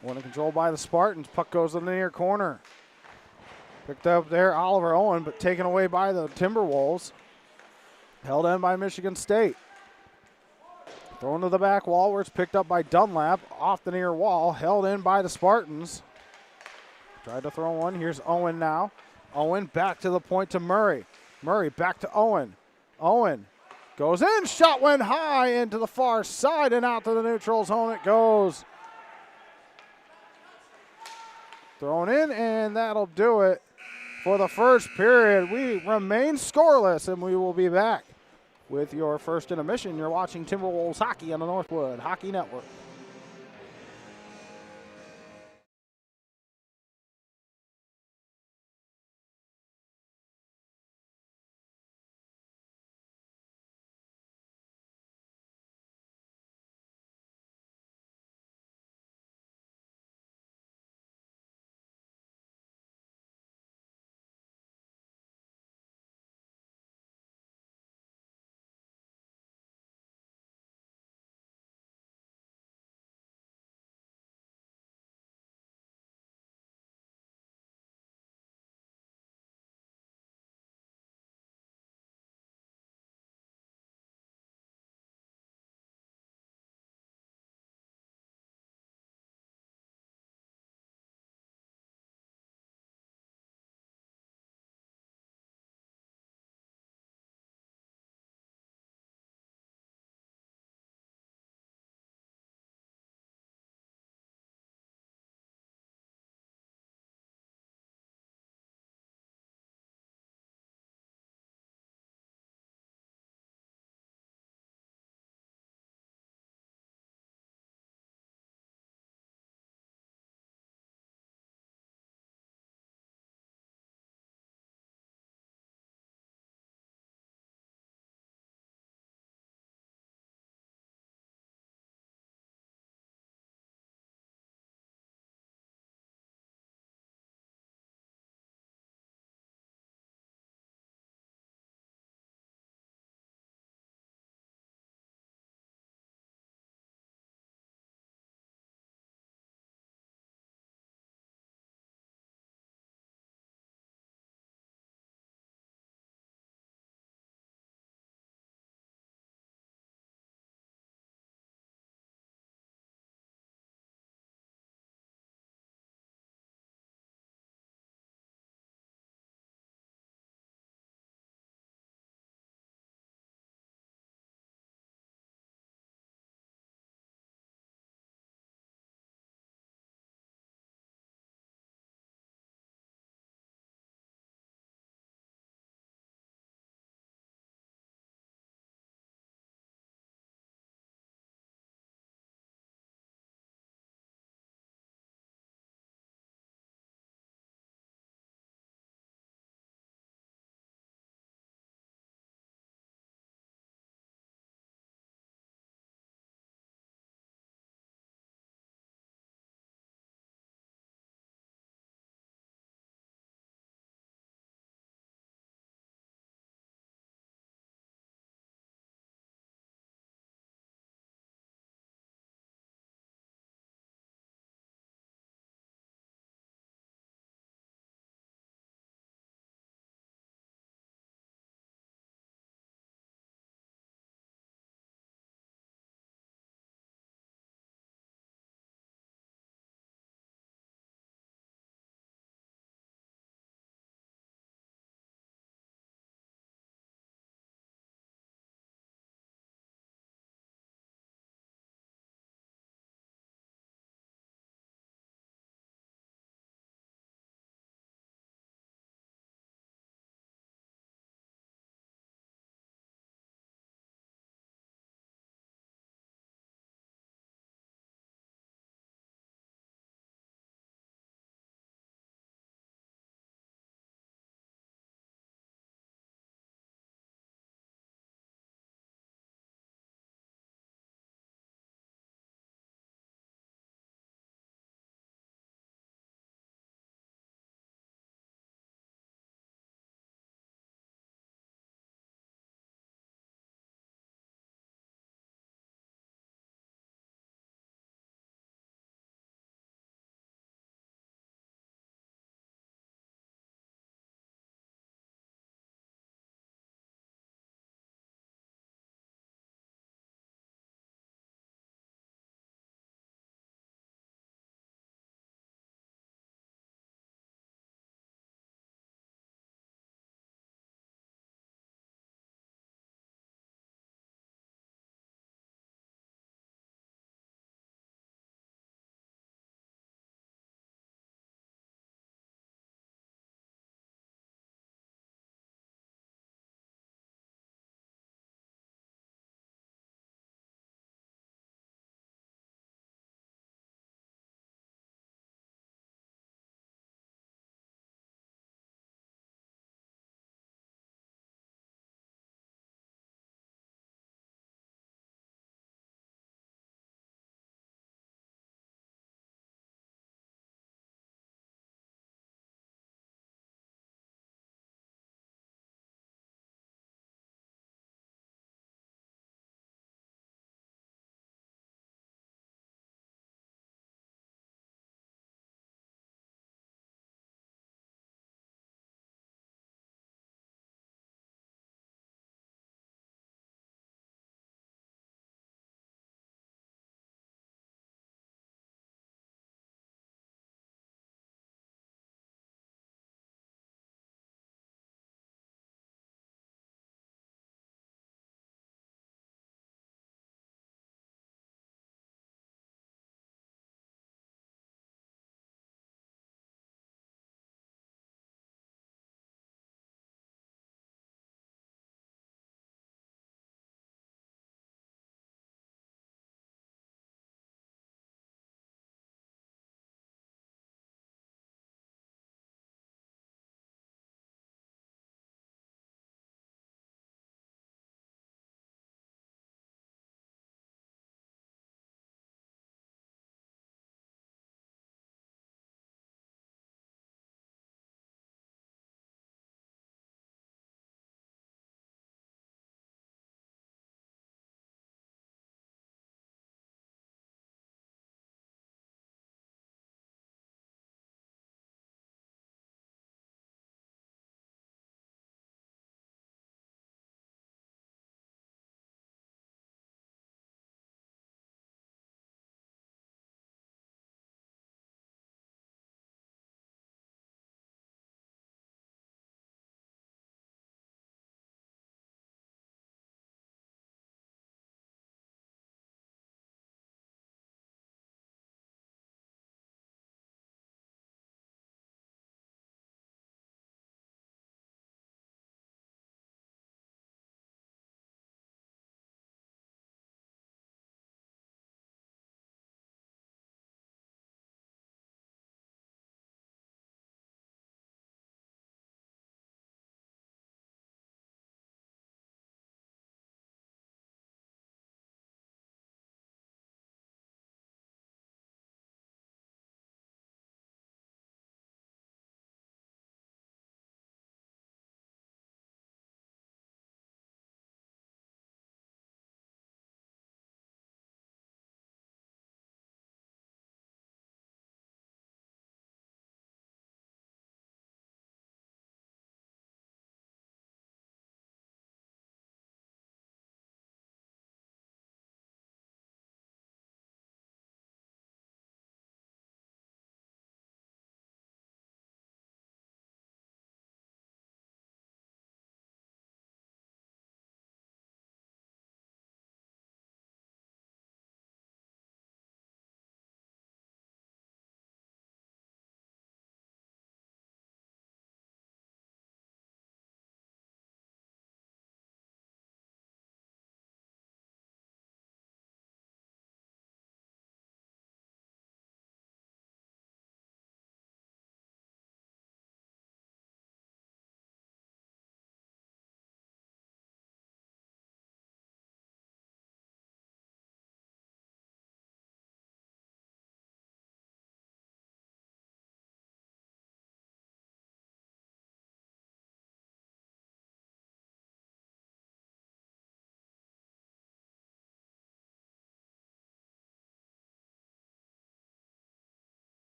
One in control by the Spartans. Puck goes to the near corner. Picked up there, Oliver Owen, but taken away by the Timberwolves. Held in by Michigan State. Thrown to the back wall where it's picked up by Dunlap. Off the near wall, held in by the Spartans. Tried to throw one. Here's Owen now. Owen back to the point to Murray. Murray back to Owen. Owen goes in. Shot went high into the far side and out to the neutral zone it goes. Thrown in, and that'll do it for the first period. We remain scoreless, and we will be back with your first intermission. You're watching Timberwolves hockey on the Northwood Hockey Network.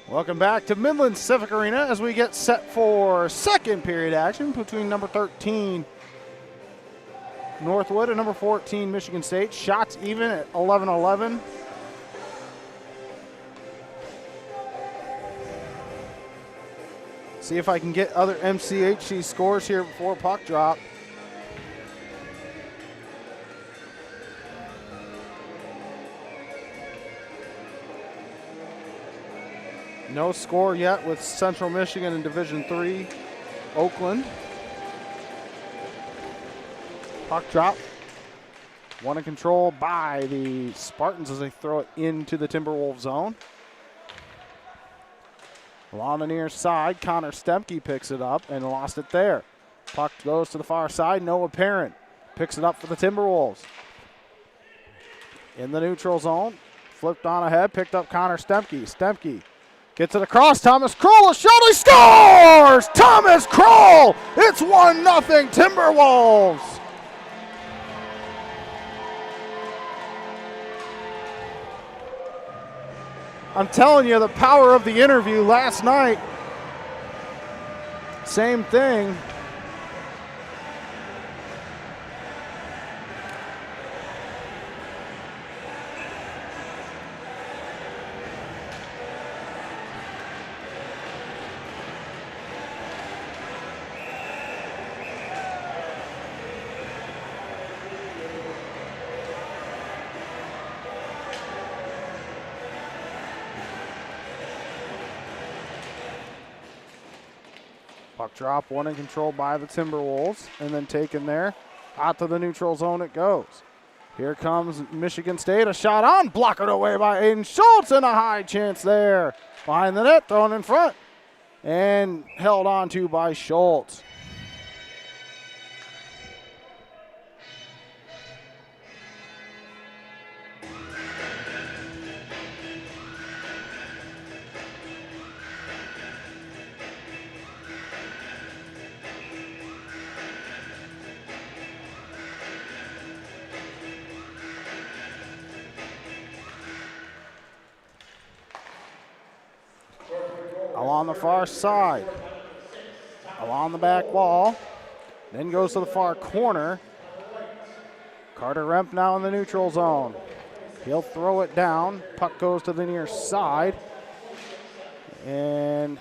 Welcome back to Midland Civic Arena as we get set for second period action between number 13 Northwood and number 14 Michigan State. Shots even at 11-11. See if I can get other MCHC scores here before puck drop. No score yet with Central Michigan in Division III, Oakland. Puck drop. One in control by the Spartans as they throw it into the Timberwolves zone. Along the near side, Connor Stemke picks it up and lost it there. Puck goes to the far side, Noah Parent picks it up for the Timberwolves. In the neutral zone, flipped on ahead, picked up Connor Stemke. Stemke gets it across, Thomas Kroll, a shot, he scores! Thomas Kroll! It's 1-0 Timberwolves! I'm telling you, the power of the interview last night, same thing. Puck drop, one in control by the Timberwolves, and then taken there. Out to the neutral zone it goes. Here comes Michigan State, a shot on, blocked away by Aiden Schultz, and a high chance there. Behind the net, thrown in front, and held on to by Schultz. Along the far side, along the back wall, then goes to the far corner. Carter Remp now in the neutral zone. He'll throw it down. Puck goes to the near side. And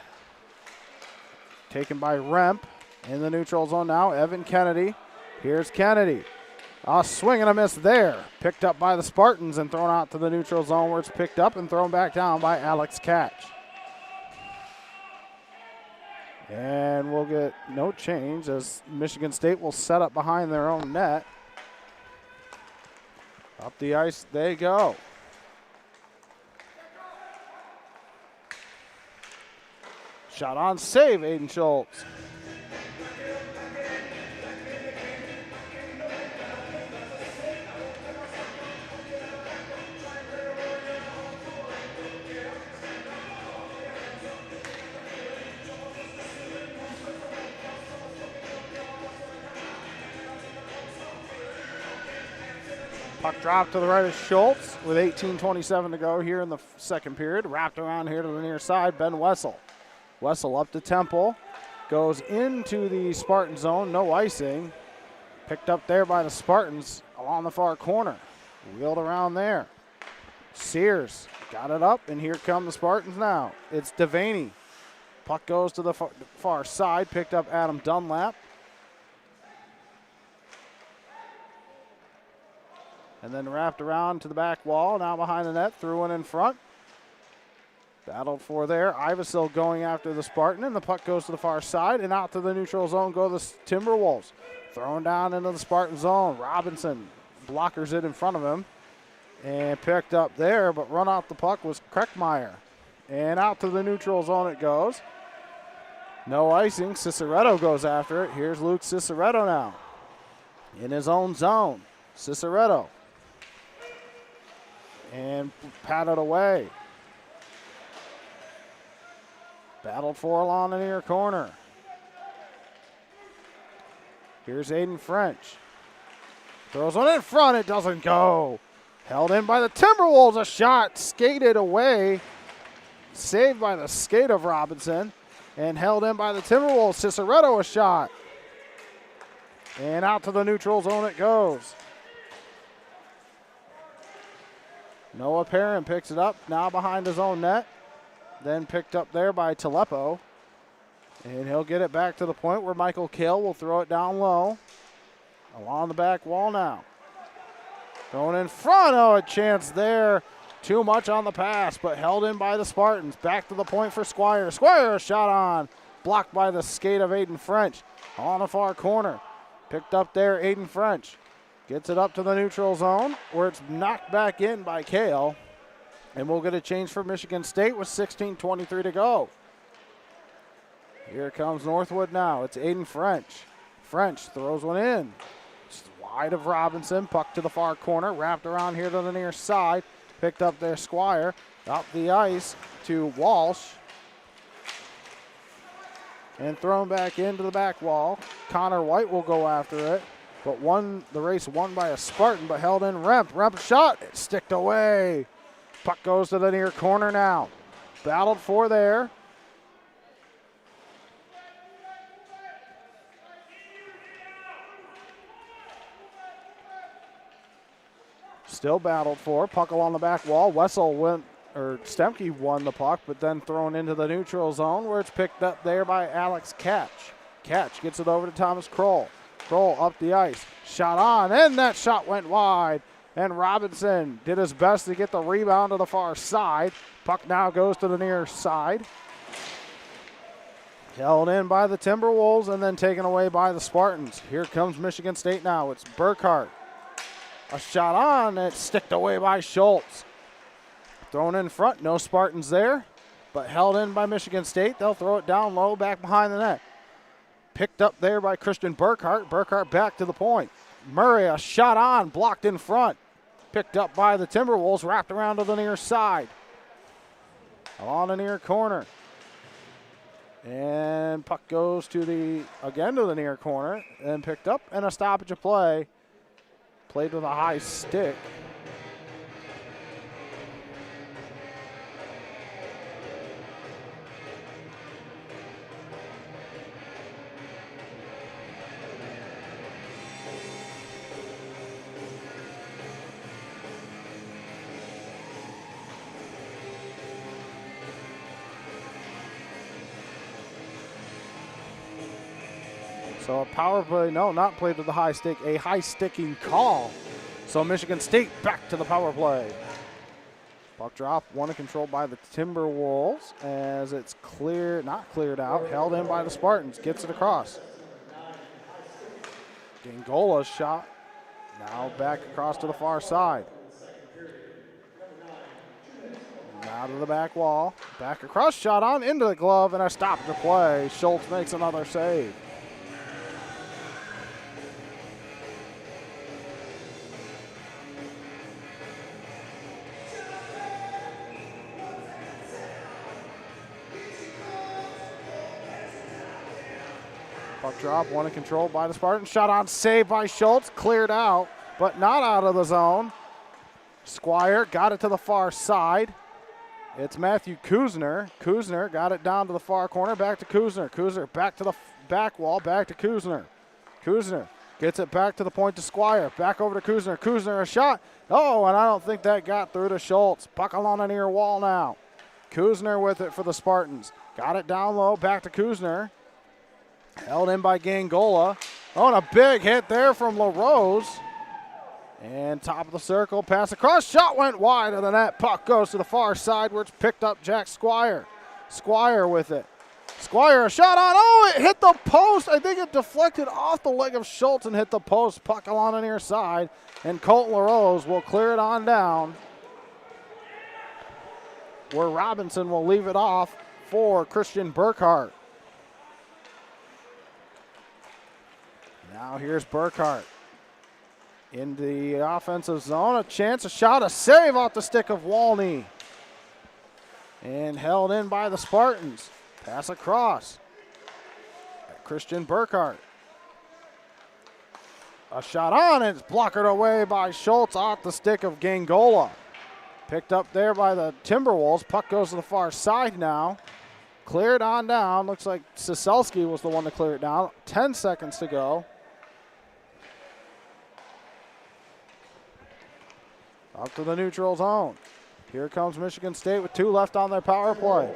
taken by Remp in the neutral zone now. Evan Kennedy. Here's Kennedy. A swing and a miss there. Picked up by the Spartans and thrown out to the neutral zone where it's picked up and thrown back down by Alex Catch. And we'll get no change as Michigan State will set up behind their own net. Up the ice they go. Shot on save, Aiden Schultz. Puck drop to the right of Schultz with 18:27 to go here in the second period. Wrapped around here to the near side, Ben Wessel. Wessel up to Temple. Goes into the Spartan zone, no icing. Picked up there by the Spartans along the far corner. Wheeled around there. Sears got it up, and here come the Spartans now. It's Devaney. Puck goes to the far side, picked up Adam Dunlap. And then wrapped around to the back wall, now behind the net, threw one in front. Battled for there. Ivasil going after the Spartan, and the puck goes to the far side, and out to the neutral zone go the Timberwolves. Thrown down into the Spartan zone. Robinson blockers it in front of him, and picked up there, but run out the puck was Kreckmeyer. And out to the neutral zone it goes. No icing. Ciceretto goes after it. Here's Luke Ciceretto now. In his own zone. Ciceretto. And patted away. Battled for along the near corner. Here's Aiden French. Throws one in front, it doesn't go. Held in by the Timberwolves, a shot skated away saved by the skate of Robinson and held in by the Timberwolves. Ciceretto a shot. And out to the neutral zone it goes. Noah Perrin picks it up, now behind his own net. Then picked up there by Telepo. And he'll get it back to the point where Michael Kale will throw it down low. Along the back wall now. Going in front, oh, a chance there. Too much on the pass, but held in by the Spartans. Back to the point for Squire. Squire, a shot on. Blocked by the skate of Aiden French. On the far corner. Picked up there, Aiden French. Gets it up to the neutral zone, where it's knocked back in by Kale. And we'll get a change for Michigan State with 16:23 to go. Here comes Northwood now. It's Aiden French. French throws one in. It's wide of Robinson. Puck to the far corner. Wrapped around here to the near side. Picked up there Squire. Up the ice to Walsh. And thrown back into the back wall. Connor White will go after it. But the race won by a Spartan, but held in Remp. Remp shot. It sticked away. Puck goes to the near corner now. Battled for there. Still battled for. Puck along the back wall. Stemke won the puck, but then thrown into the neutral zone where it's picked up there by Alex Catch. Catch gets it over to Thomas Kroll. Kroll up the ice. Shot on, and that shot went wide. And Robinson did his best to get the rebound to the far side. Puck now goes to the near side. Held in by the Timberwolves and then taken away by the Spartans. Here comes Michigan State now. It's Burkhart. A shot on, it's sticked away by Schultz. Thrown in front, no Spartans there, but held in by Michigan State. They'll throw it down low, back behind the net. Picked up there by Christian Burkhart. Burkhart back to the point. Murray, a shot on, blocked in front. Picked up by the Timberwolves, wrapped around to the near side. Along the near corner. And puck goes to the near corner, and picked up, and a stoppage of play. Played with a high stick. So a power play, no, not played with a high stick, a high sticking call. So Michigan State back to the power play. Puck drop, won and controlled by the Timberwolves as it's not cleared out, held in by the Spartans, gets it across. Gangola's shot, now back across to the far side. Now to the back wall, back across, shot on, into the glove, and a stop to play. Schultz makes another save. Puck drop, won and controlled by the Spartans. Shot on, saved by Schultz, cleared out, but not out of the zone. Squire got it to the far side. It's Matthew Kuzner. Kuzner got it down to the far corner, back to Kuzner. Kuzner back to the back wall, back to Kuzner. Kuzner gets it back to the point to Squire. Back over to Kuzner. Kuzner a shot. Oh, and I don't think that got through to Schultz. Puck along the near wall now. Kuzner with it for the Spartans. Got it down low, back to Kuzner. Held in by Gangola. Oh, and a big hit there from LaRose. And top of the circle, pass across. Shot went wide of the net. Puck goes to the far side where it's picked up Jack Squire. Squire with it. Squire, a shot on. Oh, it hit the post. I think it deflected off the leg of Schultz and hit the post. Puck along the near side. And Colton LaRose will clear it on down, where Robinson will leave it off for Christian Burkhart. Now here's Burkhart in the offensive zone. A chance, a shot, a save off the stick of Walney. And held in by the Spartans. Pass across. Christian Burkhart. A shot on, and it's blocked away by Schultz off the stick of Gangola. Picked up there by the Timberwolves. Puck goes to the far side now. Cleared on down. Looks like Siselski was the one to clear it down. 10 seconds to go. Up to the neutral zone. Here comes Michigan State with 2 left on their power play.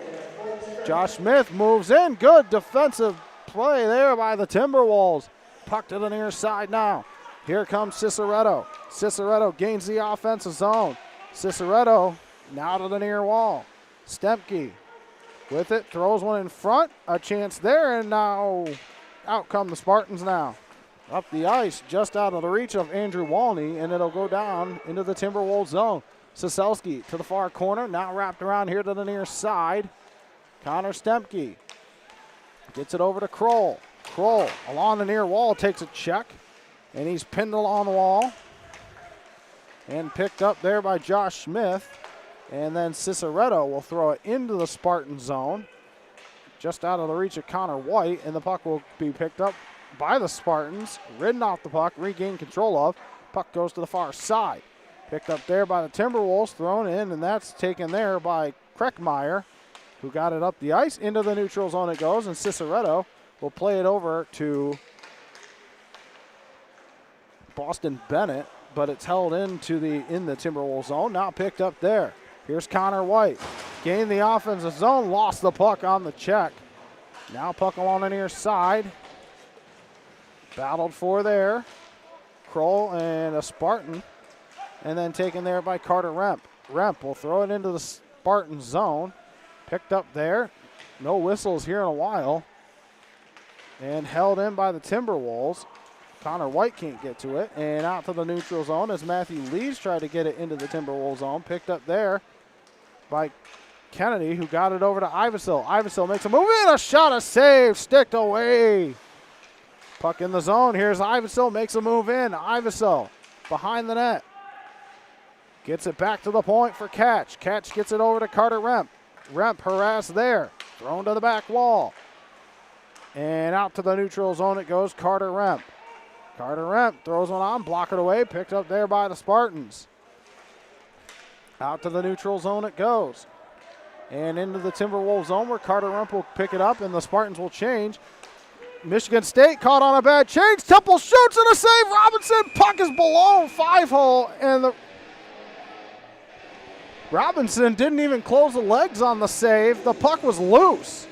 Josh Smith moves in. Good defensive play there by the Timberwolves. Puck to the near side now. Here comes Ciceretto. Ciceretto gains the offensive zone. Ciceretto now to the near wall. Stempke with it, throws one in front. A chance there, and now out come the Spartans now. Up the ice, just out of the reach of Andrew Walney, and it'll go down into the Timberwolves zone. Siselski to the far corner, now wrapped around here to the near side. Connor Stempke gets it over to Kroll. Kroll along the near wall takes a check, and he's pinned along the wall. And picked up there by Josh Smith. And then Ciceretto will throw it into the Spartan zone, just out of the reach of Connor White, and the puck will be picked up by the Spartans, ridden off the puck, regained control of. Puck goes to the far side. Picked up there by the Timberwolves, thrown in, and that's taken there by Kreckmeyer, who got it up the ice. Into the neutral zone it goes, and Ciceretto will play it over to Boston Bennett, but it's held in the Timberwolves zone. Now picked up there. Here's Connor White. Gained the offensive zone, lost the puck on the check. Now puck along the near side. Battled for there. Kroll and a Spartan. And then taken there by Carter Remp. Remp will throw it into the Spartan zone. Picked up there. No whistles here in a while. And held in by the Timberwolves. Connor White can't get to it. And out to the neutral zone as Matthew Lees tried to get it into the Timberwolves zone. Picked up there by Kennedy, who got it over to Ivesil. Ivesil makes a move in, a shot, a save, sticked away. Puck in the zone. Here's Ivesil, makes a move in. Ivesil behind the net. Gets it back to the point for Catch. Catch gets it over to Carter Remp. Remp harassed there. Thrown to the back wall. And out to the neutral zone it goes, Carter Remp. Carter Remp throws one on, block it away, picked up there by the Spartans. Out to the neutral zone it goes. And into the Timberwolves zone where Carter Remp will pick it up and the Spartans will change. Michigan State caught on a bad change. Temple shoots and a save. Robinson, puck is below 5-hole, and the Robinson didn't even close the legs on the save. The puck was loose.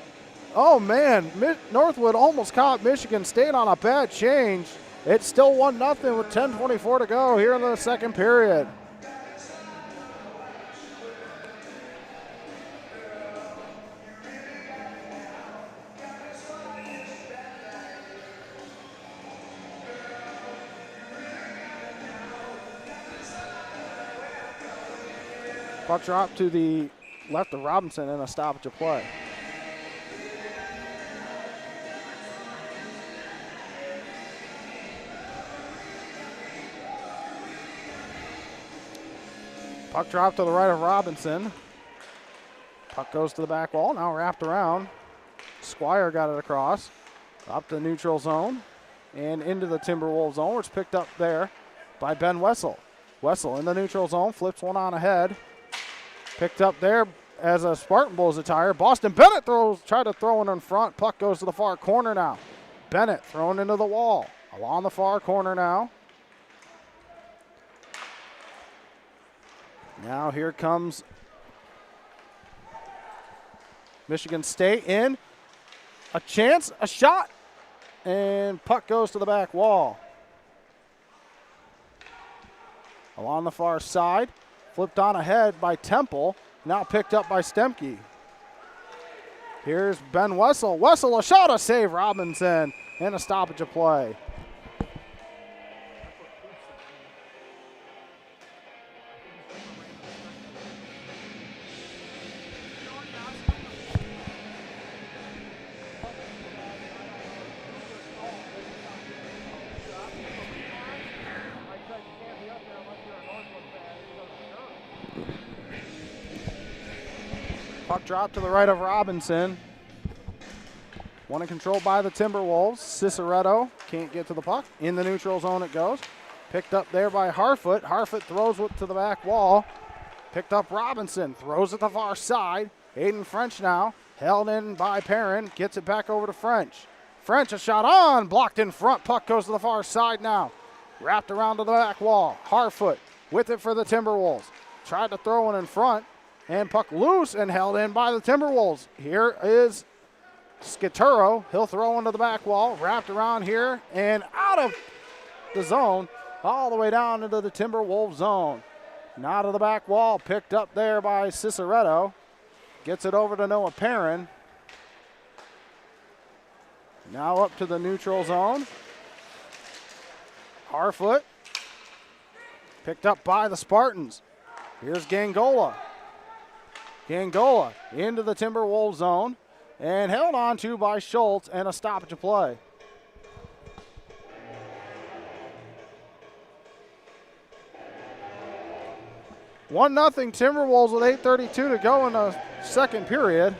Oh man, Northwood almost caught Michigan State on a bad change. It's still 1-0 with 10:24 to go here in the second period. Puck drop to the left of Robinson and a stoppage of play. Puck drop to the right of Robinson. Puck goes to the back wall, now wrapped around. Squire got it across. Up to the neutral zone and into the Timberwolves zone, where it's picked up there by Ben Wessel. Wessel in the neutral zone, flips one on ahead. Picked up there as a Spartan blows a tire. Boston Bennett tried to throw it in front. Puck goes to the far corner now. Bennett thrown into the wall. Along the far corner now. Now here comes Michigan State in. A chance, a shot, and puck goes to the back wall. Along the far side, flipped on ahead by Temple, now picked up by Stempke. Here's Ben Wessel. Wessel, a shot, a save, Robinson, and a stoppage of play. Puck drop to the right of Robinson. One in control by the Timberwolves. Ciceretto can't get to the puck. In the neutral zone it goes. Picked up there by Harfoot. Harfoot throws it to the back wall. Picked up Robinson, throws it the far side. Aiden French now, held in by Perrin, gets it back over to French. French, a shot on, blocked in front. Puck goes to the far side now. Wrapped around to the back wall. Harfoot with it for the Timberwolves. Tried to throw it in front, and puck loose and held in by the Timberwolves. Here is Scaturo. He'll throw into the back wall, wrapped around here and out of the zone, all the way down into the Timberwolves zone. Now to the back wall, picked up there by Ciceretto. Gets it over to Noah Perrin. Now up to the neutral zone. Harfoot. Picked up by the Spartans. Here's Gangola. Gangola into the Timberwolves zone and held on to by Schultz, and a stoppage of play. One nothing Timberwolves with 8:32 to go in the second period.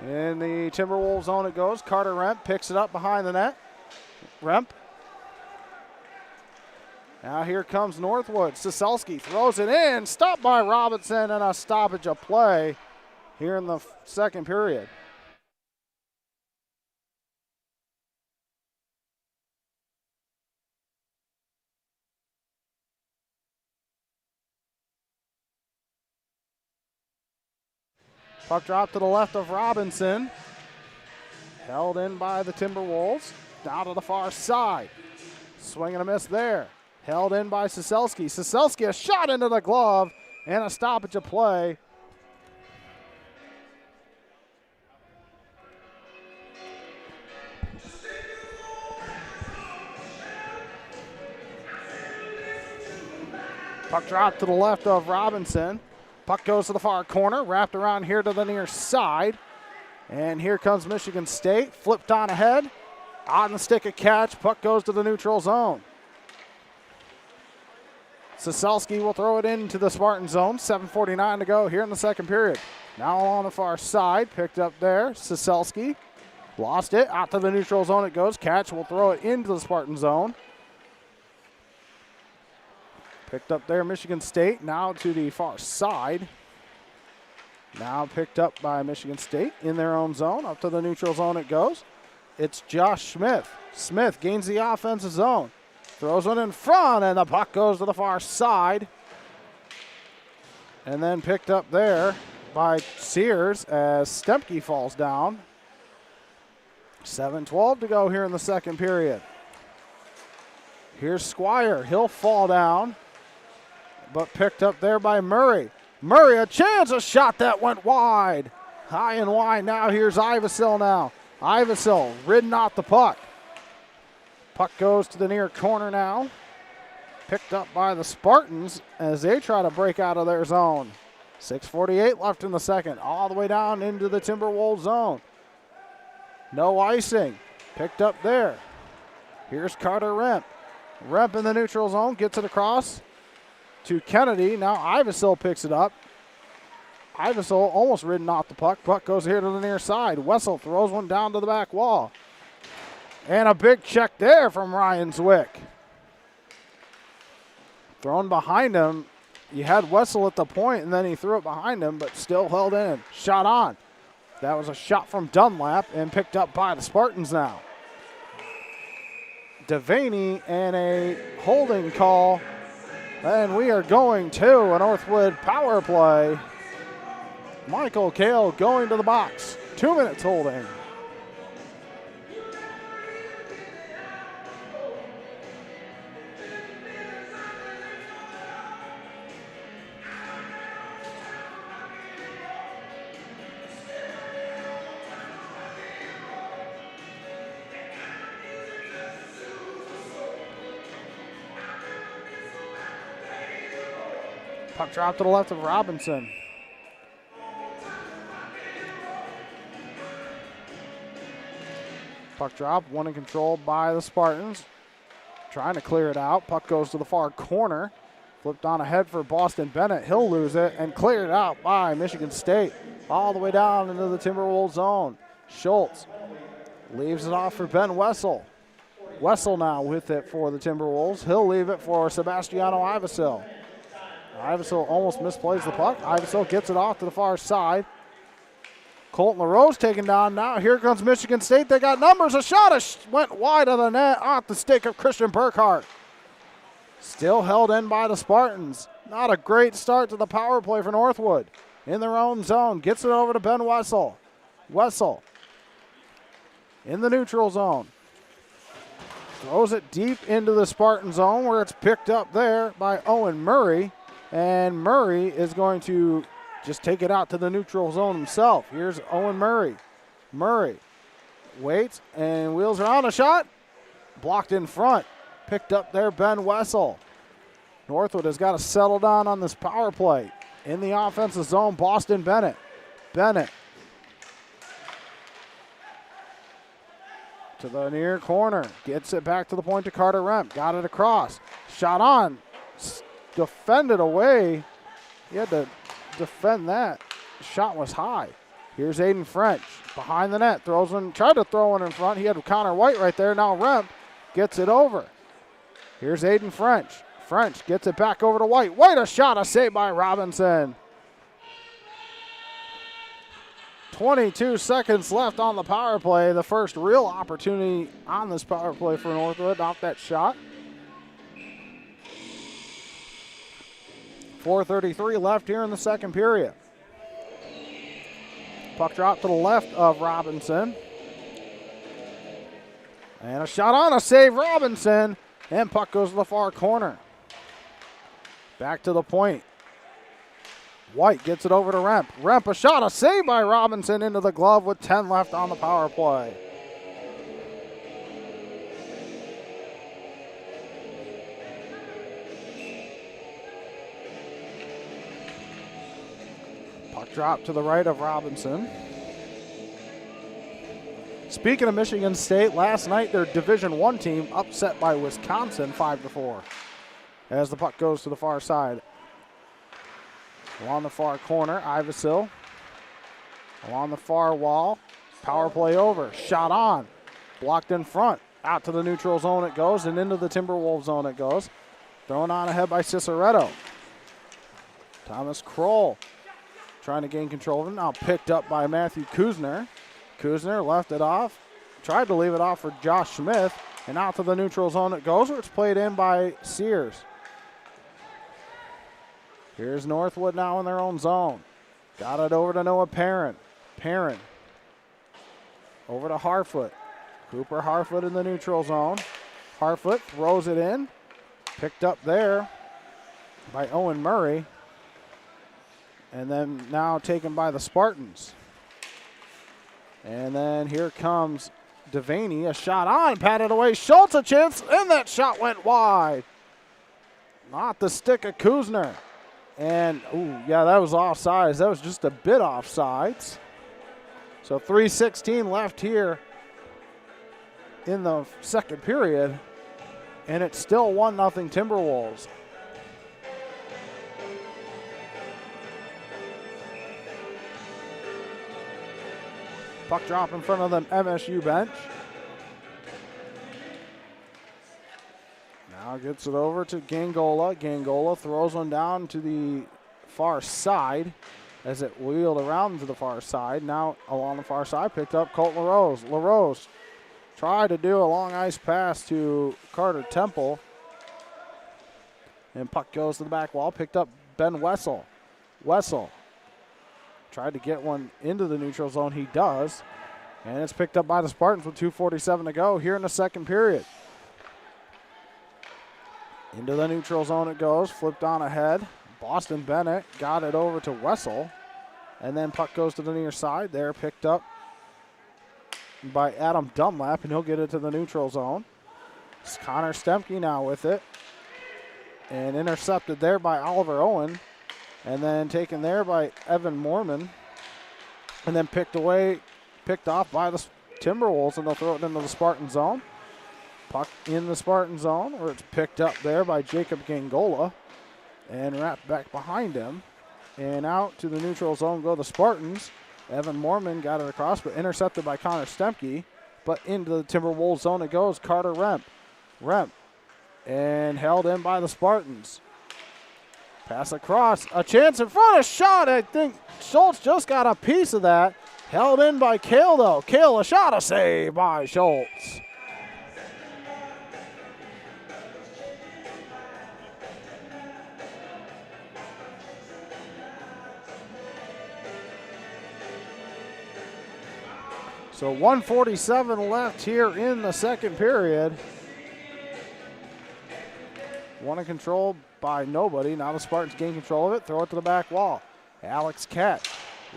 In the Timberwolves zone it goes. Carter Remp picks it up behind the net. Remp. Now here comes Northwood. Soselski throws it in. Stopped by Robinson, and a stoppage of play here in the second period. Puck drop to the left of Robinson. Held in by the Timberwolves. Down to the far side. Swing and a miss there. Held in by Soselski. Soselski, a shot into the glove and a stoppage of play. Puck drop to the left of Robinson. Puck goes to the far corner, wrapped around here to the near side. And here comes Michigan State, flipped on ahead. On the stick, a catch. Puck goes to the neutral zone. Soselski will throw it into the Spartan zone. 7:49 to go here in the second period. Now on the far side, picked up there. Soselski lost it. Out to the neutral zone it goes. Catch will throw it into the Spartan zone. Picked up there, Michigan State. Now to the far side. Now picked up by Michigan State in their own zone. Up to the neutral zone it goes. It's Josh Smith. Smith gains the offensive zone. Throws one in front, and the puck goes to the far side. And then picked up there by Sears as Stempke falls down. 7:12 to go here in the second period. Here's Squire. He'll fall down, but picked up there by Murray. Murray, a chance, a shot that went wide. High and wide now. Here's Ivasil now. Ivasil ridden off the puck. Puck goes to the near corner now. Picked up by the Spartans as they try to break out of their zone. 6:48 left in the second. All the way down into the Timberwolves zone. No icing. Picked up there. Here's Carter Remp. Remp in the neutral zone. Gets it across to Kennedy. Now Ivasil picks it up. Ivasil almost ridden off the puck. Puck goes here to the near side. Wessel throws one down to the back wall. And a big check there from Ryan Zwick. Thrown behind him. You had Wessel at the point, and then he threw it behind him, but still held in. Shot on. That was a shot from Dunlap and picked up by the Spartans now. Devaney and a holding call. And we are going to a Northwood power play. Michael Kale going to the box. 2 minutes holding. Puck drop to the left of Robinson. Puck drop, one in control by the Spartans. Trying to clear it out. Puck goes to the far corner. Flipped on ahead for Boston Bennett. He'll lose it and cleared out by Michigan State. All the way down into the Timberwolves zone. Schultz leaves it off for Ben Wessel. Wessel now with it for the Timberwolves. He'll leave it for Sebastiano Ivasil. Ivasil almost misplays the puck. Ivasil gets it off to the far side. Colton LaRose taken down now. Here comes Michigan State. They got numbers. A shot went wide of the net off the stick of Christian Burkhart. Still held in by the Spartans. Not a great start to the power play for Northwood. In their own zone. Gets it over to Ben Wessel. Wessel in the neutral zone. Throws it deep into the Spartan zone where it's picked up there by Owen Murray. And Murray is going to just take it out to the neutral zone himself. Here's Owen Murray. Murray waits and wheels around. A shot. Blocked in front. Picked up there, Ben Wessel. Northwood has got to settle down on this power play. In the offensive zone, Boston Bennett. Bennett to the near corner. Gets it back to the point to Carter Remp. Got it across. Shot on. Defended away. He had to defend that. Shot was high. Here's Aiden French. Behind the net. Throws one. Tried to throw one in front. He had Connor White right there. Now Remp gets it over. Here's Aiden French. French gets it back over to White. White, a shot, a save by Robinson. 22 seconds left on the power play. The first real opportunity on this power play for Northwood off that shot. 4:33 left here in the second period. Puck drop to the left of Robinson. And a shot on, a save, Robinson. And puck goes to the far corner. Back to the point. White gets it over to Remp. Remp, a shot, a save by Robinson into the glove with 10 left on the power play. Puck drop to the right of Robinson. Speaking of Michigan State, last night their Division I team upset by Wisconsin 5-4. As the puck goes to the far side. Along the far corner, Ivasil. Along the far wall, power play over. Shot on, blocked in front. Out to the neutral zone it goes, and into the Timberwolves zone it goes. Thrown on ahead by Ciceretto. Thomas Kroll trying to gain control of it. Now picked up by Matthew Kuzner. Kuzner left it off. Tried to leave it off for Josh Smith. And out to the neutral zone it goes, where it's played in by Sears. Here's Northwood now in their own zone. Got it over to Noah Perrin. Perrin over to Harfoot. Cooper Harfoot in the neutral zone. Harfoot throws it in. Picked up there by Owen Murray. And then now taken by the Spartans. And then here comes Devaney. A shot on, patted away. Schultz a chance, and that shot went wide. Not the stick of Kuzner. And, ooh, yeah, that was offsides. That was just a bit offsides. So 3:16 left here in the second period. And it's still 1-0 Timberwolves. Puck drop in front of the MSU bench. Now gets it over to Gangola. Gangola throws one down to the far side as it wheeled around to the far side. Now along the far side, picked up Colt LaRose. LaRose tried to do a long ice pass to Carter Temple. And puck goes to the back wall. Picked up Ben Wessel. Wessel tried to get one into the neutral zone. He does. And it's picked up by the Spartans with 2:47 to go here in the second period. Into the neutral zone it goes. Flipped on ahead. Boston Bennett got it over to Wessel. And then puck goes to the near side there. Picked up by Adam Dunlap. And he'll get it to the neutral zone. It's Connor Stemke now with it. And intercepted there by Oliver Owen. And then taken there by Evan Mormon. And then picked off by the Timberwolves, and they'll throw it into the Spartan zone. Puck in the Spartan zone, where it's picked up there by Jacob Gangola. and wrapped back behind him. And out to the neutral zone go the Spartans. Evan Mormon got it across, but intercepted by Connor Stemke. But into the Timberwolves zone it goes. Carter Remp. And held in by the Spartans. Pass across. A chance in front. A shot. I think Schultz just got a piece of that. Held in by Kale, though. Kale, a shot. A save by Schultz. So 1:47 left here in the second period. One in control by nobody. Now the Spartans gain control of it. Throw it to the back wall. Alex Kett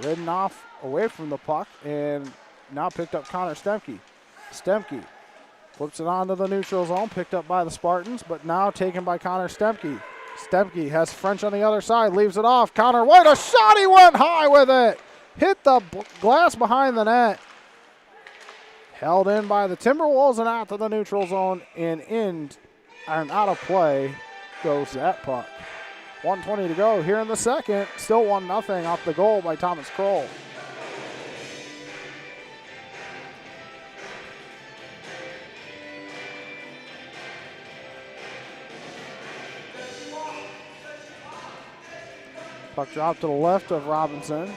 ridden off away from the puck and now picked up Connor Stemke. Stemke flips it onto the neutral zone. Picked up by the Spartans, but now taken by Connor Stemke. Stemke has French on the other side. Leaves it off. Connor White, a shot. He went high with it. Hit the glass behind the net. Held in by the Timberwolves and out to the neutral zone and out of play goes that puck. 1:20 to go here in the second. Still 1-0 off the goal by Thomas Kroll. Puck drop to the left of Robinson.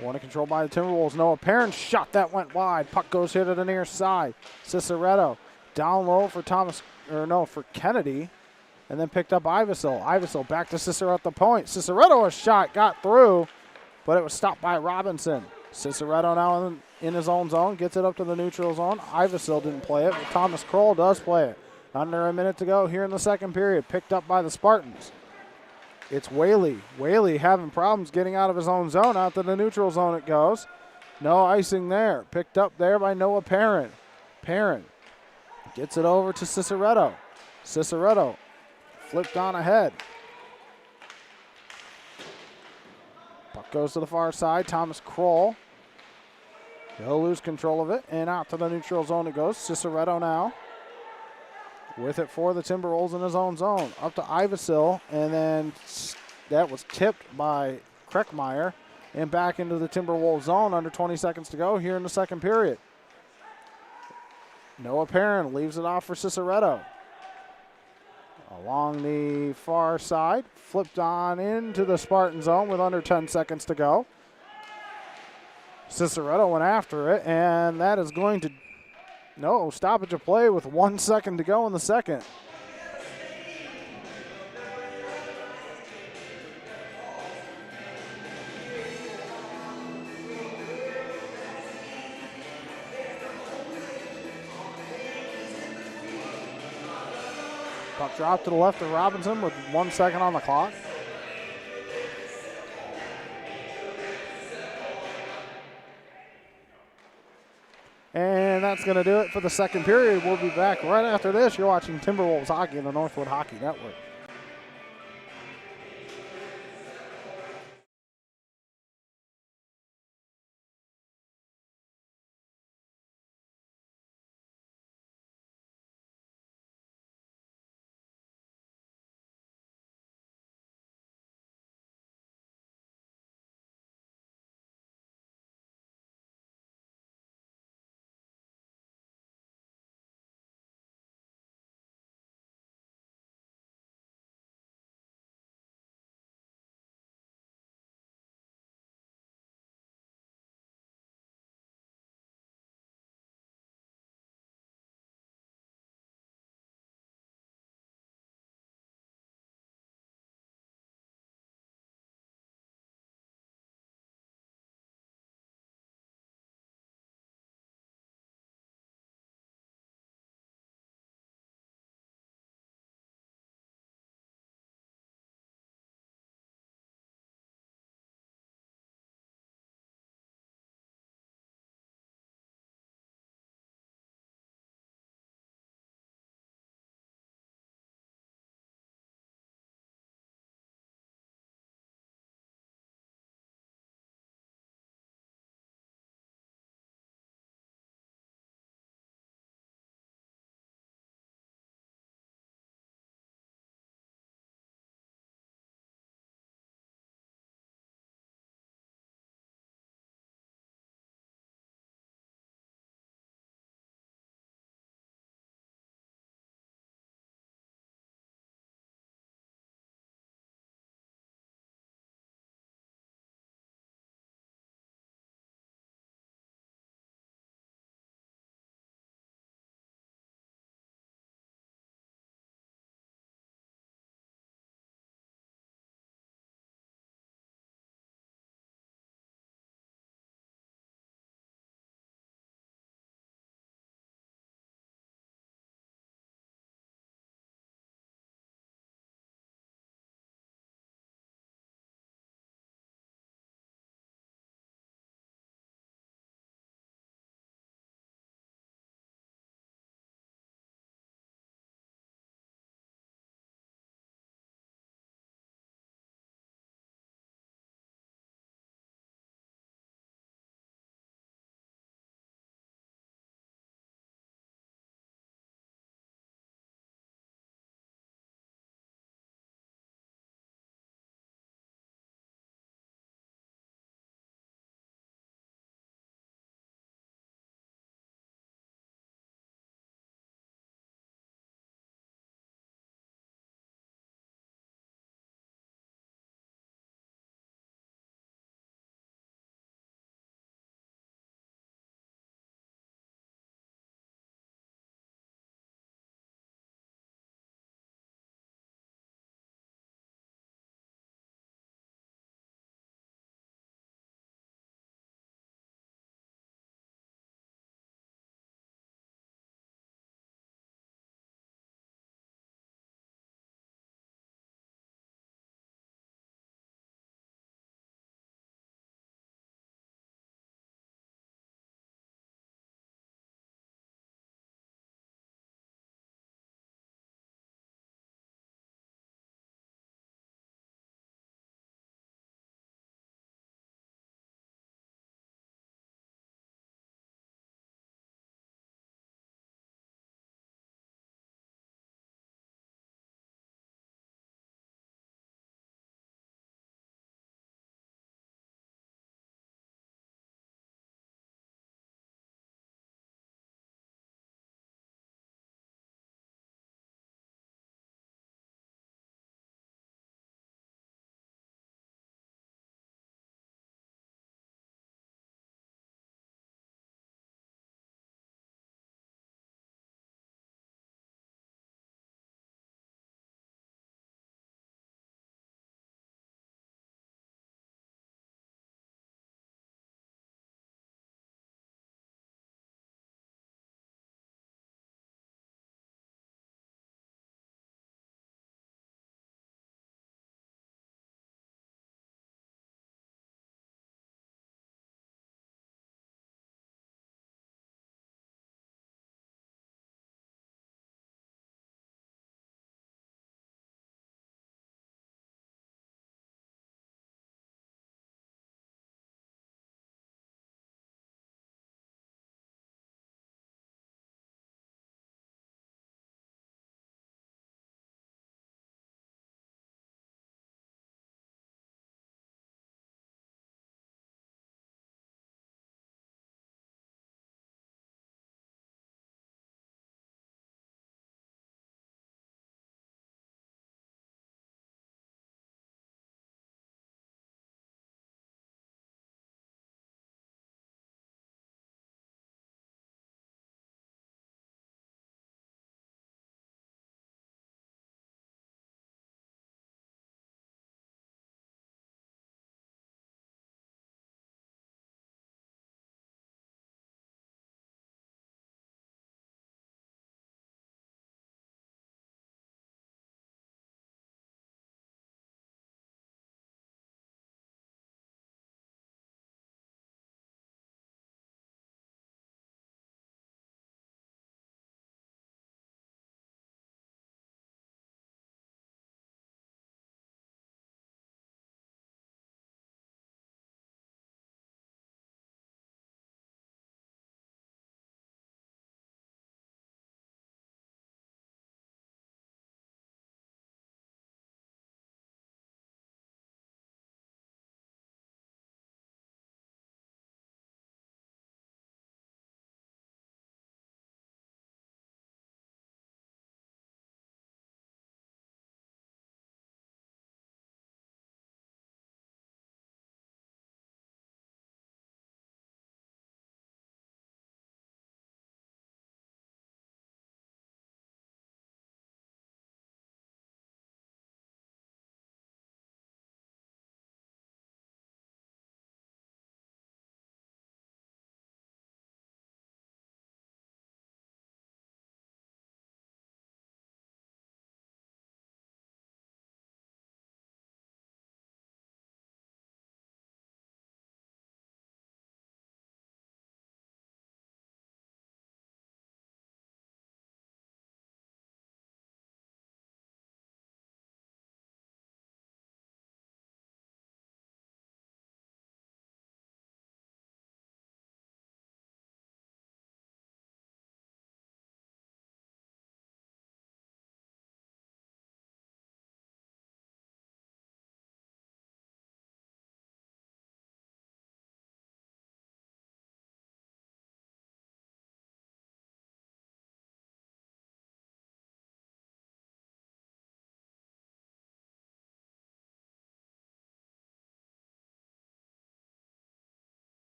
One in control by the Timberwolves. Noah Perrin shot that went wide. Puck goes here to the near side. Ciceretto down low for for Kennedy. And then picked up Iversel. Iversel back to Cicero at the point. Ciceretto a shot, got through, but it was stopped by Robinson. Ciceretto now in his own zone, gets it up to the neutral zone. Iversel didn't play it, but Thomas Kroll does play it. Under a minute to go here in the second period. Picked up by the Spartans. It's Whaley. Whaley having problems getting out of his own zone. Out to the neutral zone it goes. No icing there. Picked up there by Noah Perrin. Perrin gets it over to Ciceretto. Ciceretto flipped on ahead. Puck goes to the far side. Thomas Kroll. He'll lose control of it. And out to the neutral zone it goes. Ciceretto now. With it for the Timberwolves in his own zone. Up to Ivesil, and then that was tipped by Kreckmeyer. And back into the Timberwolves zone under 20 seconds to go here in the second period. Noah Perrin leaves it off for Ciceretto. Along the far side, flipped on into the Spartan zone with under 10 seconds to go. Ciceretto went after it, and that is going to stoppage of play with 1 second to go in the second. Puck drop to the left of Robinson with 1 second on the clock. And that's going to do it for the second period. We'll be back right after this. You're watching Timberwolves hockey on the Northwood Hockey Network.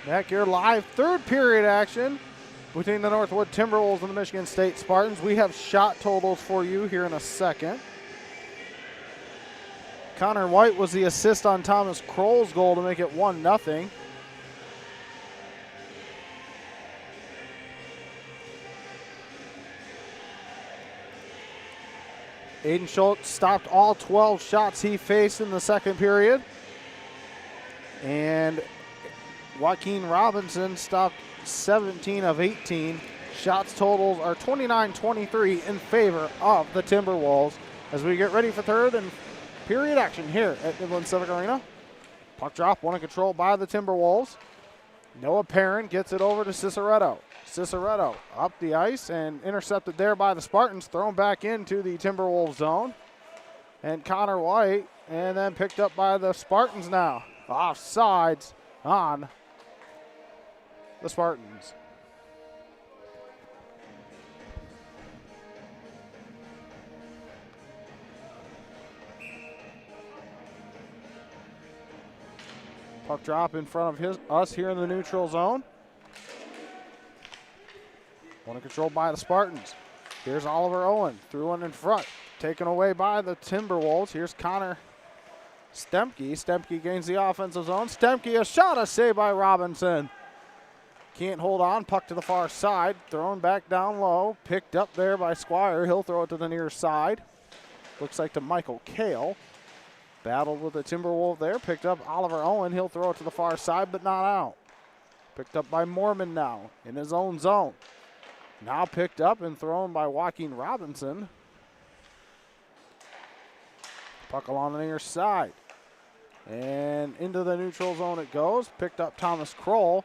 Back here live, third period action between the Northwood Timberwolves and the Michigan State Spartans. We have shot totals for you here in a second. Connor White was the assist on Thomas Kroll's goal to make it 1-0. Aiden Schultz stopped all 12 shots he faced in the second period. And Joaquin Robinson stopped 17 of 18. Shots totals are 29-23 in favor of the Timberwolves as we get ready for third and period action here at Midland Civic Arena. Puck drop, one in control by the Timberwolves. Noah Perrin gets it over to Ciceretto. Ciceretto up the ice and intercepted there by the Spartans, thrown back into the Timberwolves zone. And Connor White, and then picked up by the Spartans now. Offsides on the Spartans. Puck drop in front of us here in the neutral zone. One controlled by the Spartans. Here's Oliver Owen, threw one in front. Taken away by the Timberwolves. Here's Connor Stemke. Stemke gains the offensive zone. Stemke, a shot, a save by Robinson. Can't hold on, puck to the far side. Thrown back down low. Picked up there by Squire. He'll throw it to the near side. Looks like to Michael Kale. Battled with the Timberwolf there. Picked up Oliver Owen. He'll throw it to the far side, but not out. Picked up by Mormon now in his own zone. Now picked up and thrown by Joaquin Robinson. Puck along the near side. And into the neutral zone it goes. Picked up Thomas Kroll.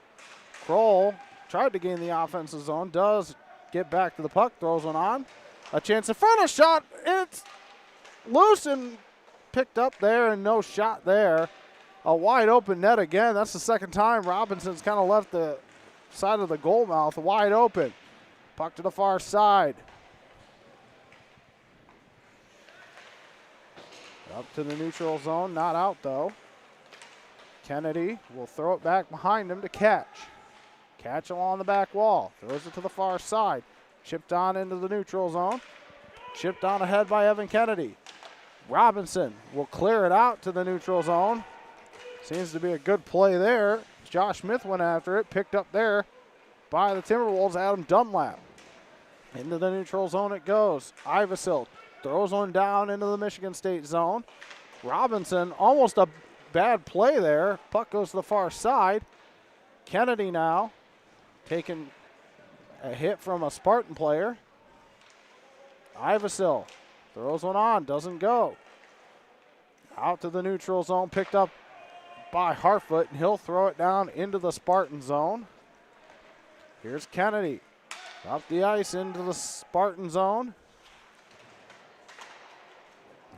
Kroll tried to gain the offensive zone. Does get back to the puck. Throws one on. A chance in front. A shot. It's loose and picked up there and no shot there. A wide open net again. That's the second time Robinson's kind of left the side of the goal mouth wide open. Puck to the far side. Up to the neutral zone, not out though. Kennedy will throw it back behind him to Catch. Catch along the back wall, throws it to the far side. Chipped on into the neutral zone. Chipped on ahead by Evan Kennedy. Robinson will clear it out to the neutral zone. Seems to be a good play there. Josh Smith went after it, picked up there by the Timberwolves, Adam Dunlap. Into the neutral zone it goes. Iversill throws one down into the Michigan State zone. Robinson, almost a bad play there. Puck goes to the far side. Kennedy now taking a hit from a Spartan player. Iversill throws one on, doesn't go. Out to the neutral zone, picked up by Harfoot, and he'll throw it down into the Spartan zone. Here's Kennedy. Up the ice into the Spartan zone.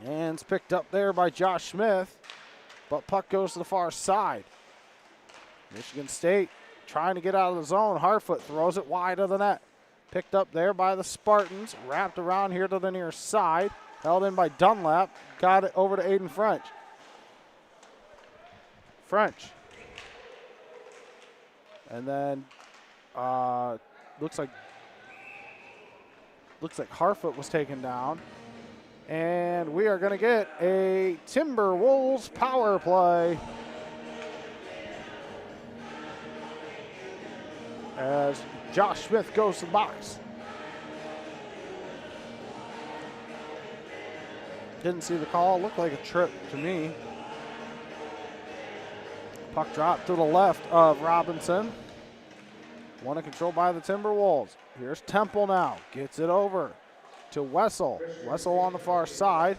And it's picked up there by Josh Smith, but puck goes to the far side. Michigan State trying to get out of the zone. Harfoot throws it wide of the net. Picked up there by the Spartans, wrapped around here to the near side. Held in by Dunlap, got it over to Aiden French. And then looks like Harfoot was taken down. And we are going to get a Timberwolves power play as Josh Smith goes to the box. Didn't see the call. Looked like a trip to me. Puck drop to the left of Robinson. One in control by the Timberwolves. Here's Temple now. Gets it over to Wessel. Wessel on the far side.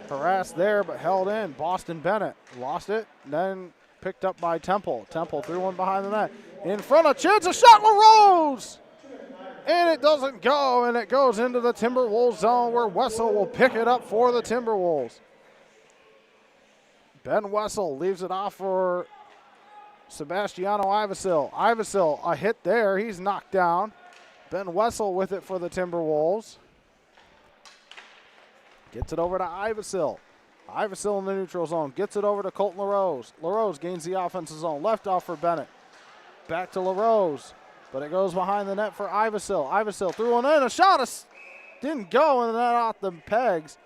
Harassed there, but held in. Boston Bennett lost it, then picked up by Temple. Temple threw one behind the net. In front of chance, a shot, LaRose! And it doesn't go, and it goes into the Timberwolves zone where Wessel will pick it up for the Timberwolves. Ben Wessel leaves it off for Sebastiano Iversill. Iversill, a hit there. He's knocked down. Ben Wessel with it for the Timberwolves. Gets it over to Iversill. Iversill in the neutral zone. Gets it over to Colton LaRose. LaRose gains the offensive zone. Left off for Bennett. Back to LaRose. But it goes behind the net for Ivasil. Ivasil threw one in. A shot didn't go, and then off the pegs.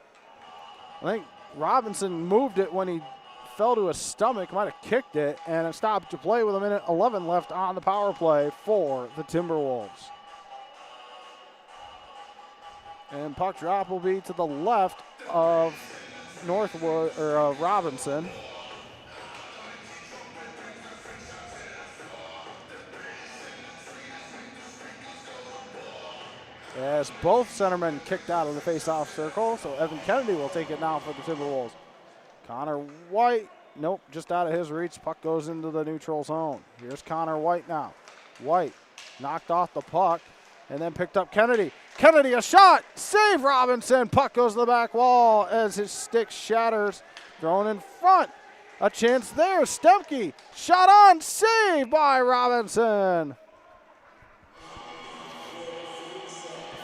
I think Robinson moved it when he fell to his stomach, might have kicked it, and it stopped to play with a minute 11 left on the power play for the Timberwolves. And puck drop will be to the left of Northwood, or Robinson. As both centermen kicked out of the face-off circle, so Evan Kennedy will take it now for the Timberwolves. Connor White, nope, just out of his reach. Puck goes into the neutral zone. Here's Connor White now. White knocked off the puck and then picked up Kennedy. Kennedy, a shot, save Robinson. Puck goes to the back wall as his stick shatters. Thrown in front. A chance there. Stemke, shot on, save by Robinson.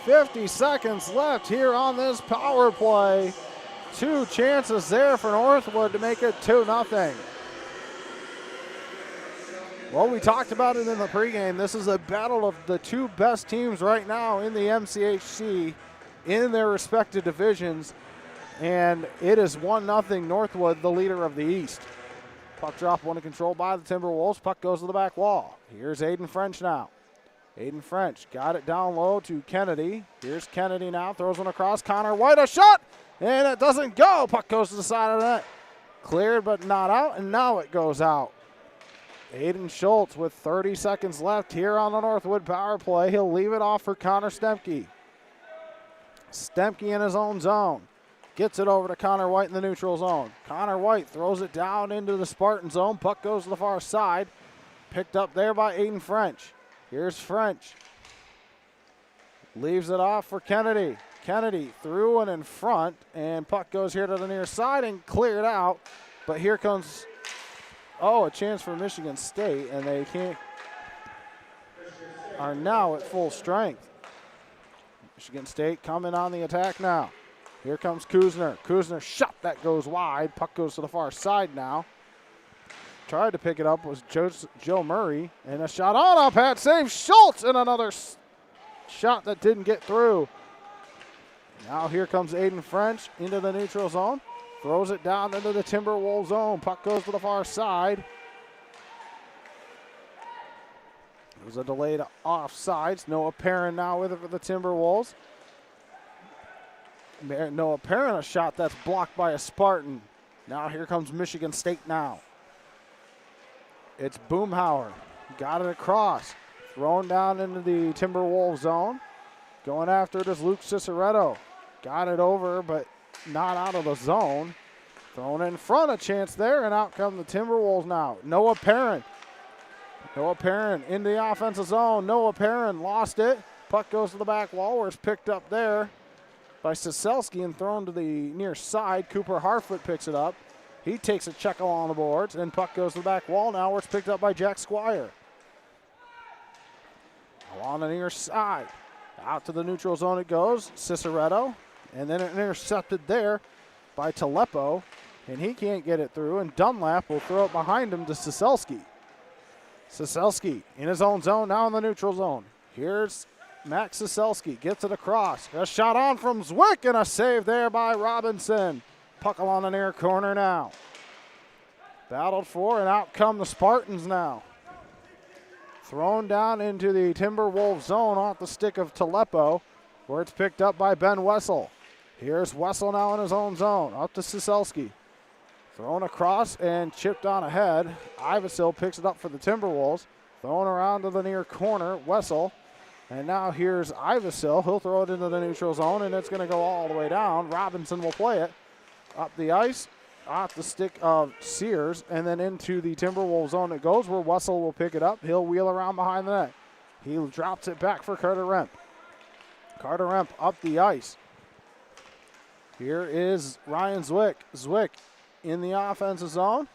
50 seconds left here on this power play. 2 chances there for Northwood to make it 2-0. Well, we talked about it in the pregame. This is a battle of the 2 best teams right now in the MCHC in their respective divisions. And it is 1-0 Northwood, the leader of the East. Puck drop, one control by the Timberwolves. Puck goes to the back wall. Here's Aiden French now. Aiden French got it down low to Kennedy. Here's Kennedy now, throws one across. Connor White, a shot, and it doesn't go. Puck goes to the side of the net. Cleared but not out, and now it goes out. Aiden Schultz with 30 seconds left here on the Northwood power play. He'll leave it off for Connor Stemke. Stemke in his own zone. Gets it over to Connor White in the neutral zone. Connor White throws it down into the Spartan zone. Puck goes to the far side. Picked up there by Aiden French. Here's French. Leaves it off for Kennedy. Kennedy threw one in front, and puck goes here to the near side and cleared out. But here comes, a chance for Michigan State, and they are now at full strength. Michigan State coming on the attack now. Here comes Kuzner. Kuzner shot that goes wide. Puck goes to the far side now. Tried to pick it up was Joe Murray, and a shot on a pad save. Schultz, and another shot that didn't get through. Now here comes Aiden French into the neutral zone. Throws it down into the Timberwolves zone. Puck goes to the far side. It was a delayed offsides. Noah Perrin now with it for the Timberwolves. Noah Perrin, a shot that's blocked by a Spartan. Now here comes Michigan State now. It's Boomhauer. Got it across. Thrown down into the Timberwolves zone. Going after it is Luke Ciceretto. Got it over, but not out of the zone. Thrown in front, a chance there, and out come the Timberwolves now. Noah Perrin. Noah Perrin in the offensive zone. Noah Perrin lost it. Puck goes to the back wall where it's picked up there by Siselski and thrown to the near side. Cooper Harfoot picks it up. He takes a check along the boards, and puck goes to the back wall now where it's picked up by Jack Squire. Along the near side. Out to the neutral zone it goes. Ciceretto. And then it intercepted there by Talepo. And he can't get it through. And Dunlap will throw it behind him to Siselski. Siselski in his own zone, now in the neutral zone. Here's Max Siselski. Gets it across. A shot on from Zwick, and a save there by Robinson. Puck along the near corner now. Battled for, and out come the Spartans now. Thrown down into the Timberwolves zone off the stick of Talepo, where it's picked up by Ben Wessel. Here's Wessel now in his own zone, up to Siselski. Thrown across and chipped on ahead. Ivasil picks it up for the Timberwolves. Thrown around to the near corner, Wessel. And now here's Ivasil. He'll throw it into the neutral zone, and it's going to go all the way down. Robinson will play it. Up the ice, off the stick of Sears, and then into the Timberwolves zone it goes, where Wessel will pick it up. He'll wheel around behind the net. He drops it back for Carter Remp. Carter Remp up the ice. Here is Ryan Zwick. Zwick in the offensive zone.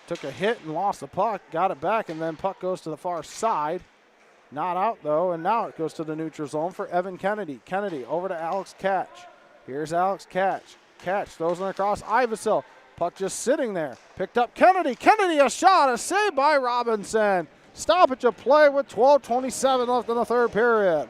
Took a hit and lost the puck. Got it back, and then puck goes to the far side. Not out, though, and now it goes to the neutral zone for Evan Kennedy. Kennedy over to Alex Catch. Here's Alex Catch. Catch throws it across Ivasil. Puck just sitting there. Picked up Kennedy. Kennedy, a shot, a save by Robinson. Stoppage of play with 12:27 left in the third period.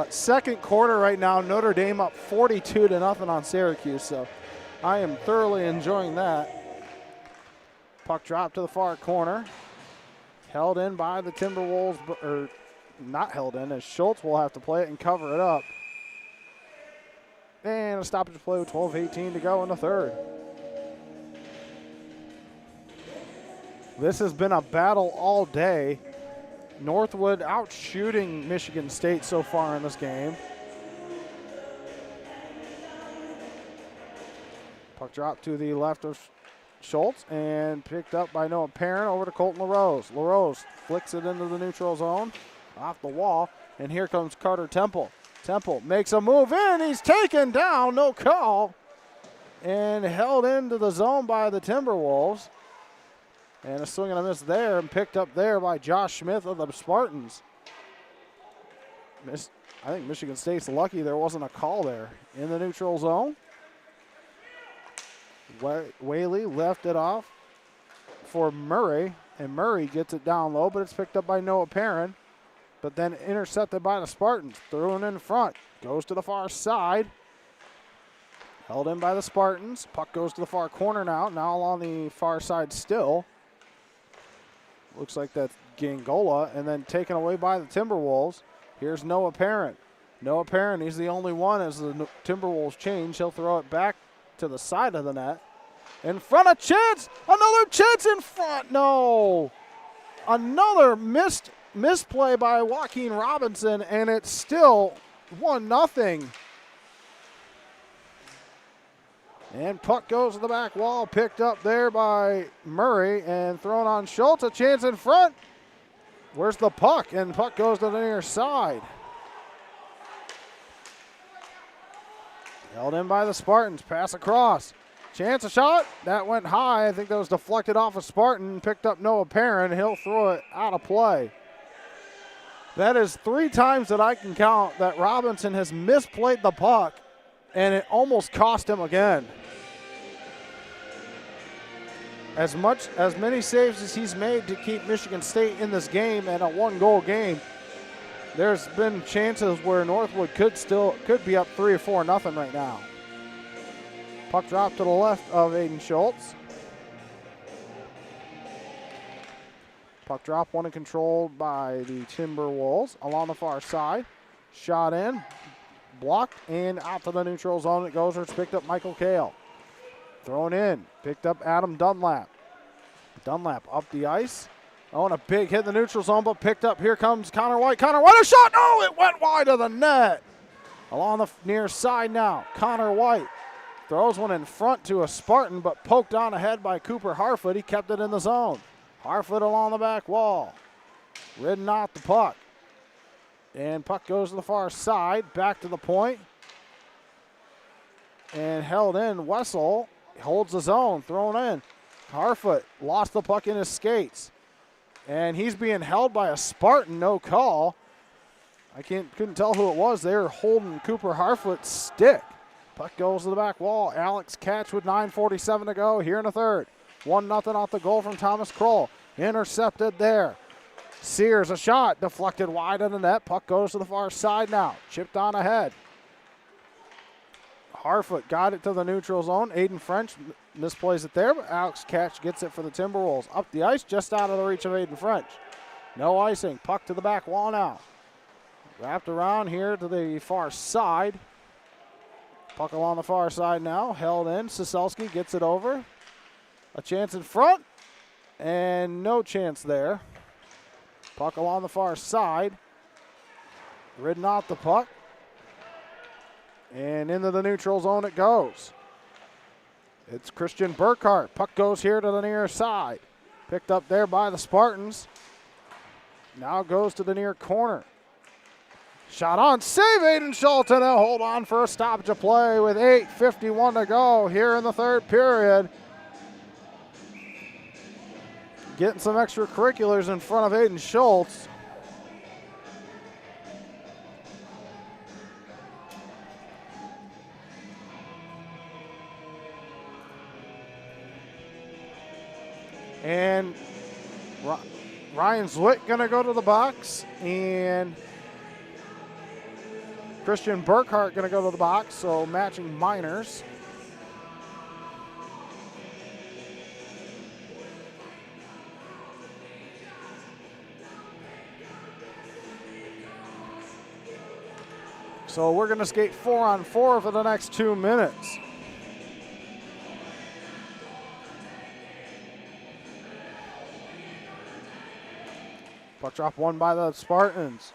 Second quarter right now, Notre Dame up 42-0 on Syracuse, so I am thoroughly enjoying that. Puck drop to the far corner. Held in by the Timberwolves, or not held in, as Schultz will have to play it and cover it up. And a stoppage of play with 12:18 to go in the third. This has been a battle all day. Northwood out shooting Michigan State so far in this game. Puck drop to the left of Schultz and picked up by Noah Perrin over to Colton LaRose. LaRose flicks it into the neutral zone, off the wall, and here comes Carter Temple. Temple makes a move in, he's taken down, no call, and held into the zone by the Timberwolves. And a swing and a miss there, and picked up there by Josh Smith of the Spartans. I think Michigan State's lucky there wasn't a call there. In the neutral zone, Whaley left it off for Murray, and Murray gets it down low, but it's picked up by Noah Perrin, but then intercepted by the Spartans. Threw it in front, goes to the far side. Held in by the Spartans. Puck goes to the far corner now on the far side still. Looks like that's Gangola, and then taken away by the Timberwolves. Here's Noah Perrin. Noah Perrin, he's the only one as the Timberwolves change. He'll throw it back to the side of the net. In front of Chance, another chance in front, no. Another misplay by Joaquin Robinson, and it's still 1-0. And puck goes to the back wall, picked up there by Murray and thrown on Schultz. A chance in front. Where's the puck? And puck goes to the near side. Held in by the Spartans. Pass across. Chance a shot. That went high. I think that was deflected off a Spartan. Picked up Noah Perrin. He'll throw it out of play. That is 3 times that I can count that Robinson has misplayed the puck, and it almost cost him again. As many saves as he's made to keep Michigan State in this game and a 1-goal game, there's been chances where Northwood could be up 3 or 4-0 right now. Puck drop to the left of Aiden Schultz. Puck drop won and controlled by the Timberwolves along the far side. Shot in, blocked, and out to the neutral zone it goes, where it's picked up Michael Kale. Thrown in, picked up Adam Dunlap. Dunlap up the ice. Oh, and a big hit in the neutral zone, but picked up. Here comes Connor White. Connor White, a shot! No, it went wide of the net. Along the near side now, Connor White throws one in front to a Spartan, but poked on ahead by Cooper Harfoot. He kept it in the zone. Harfoot along the back wall. Ridden out the puck. And puck goes to the far side, back to the point. And held in. Wessel holds the zone, thrown in. Harfoot lost the puck in his skates. And he's being held by a Spartan, no call. I couldn't tell who it was. They were holding Cooper Harfoot's stick. Puck goes to the back wall. Alex Catch with 9:47 to go here in the third. 1-0 off the goal from Thomas Kroll. Intercepted there. Sears, a shot, deflected wide of the net. Puck goes to the far side now. Chipped on ahead. Harfoot got it to the neutral zone. Aiden French misplays it there, but Alex Catch gets it for the Timberwolves. Up the ice, just out of the reach of Aiden French. No icing. Puck to the back wall now. Wrapped around here to the far side. Puck along the far side now. Held in. Siselski gets it over. A chance in front. And no chance there. Puck along the far side. Ridden off the puck. And into the neutral zone it goes. It's Christian Burkhart. Puck goes here to the near side. Picked up there by the Spartans. Now goes to the near corner. Shot on, save Aiden Schultz, and they'll hold on for a stoppage of play with 8:51 to go here in the third period. Getting some extracurriculars in front of Aiden Schultz. And Ryan Zwick going to go to the box, and Christian Burkhart going to go to the box, so matching minors. So we're going to skate 4-on-4 for the next 2 minutes. Puck drop won by the Spartans.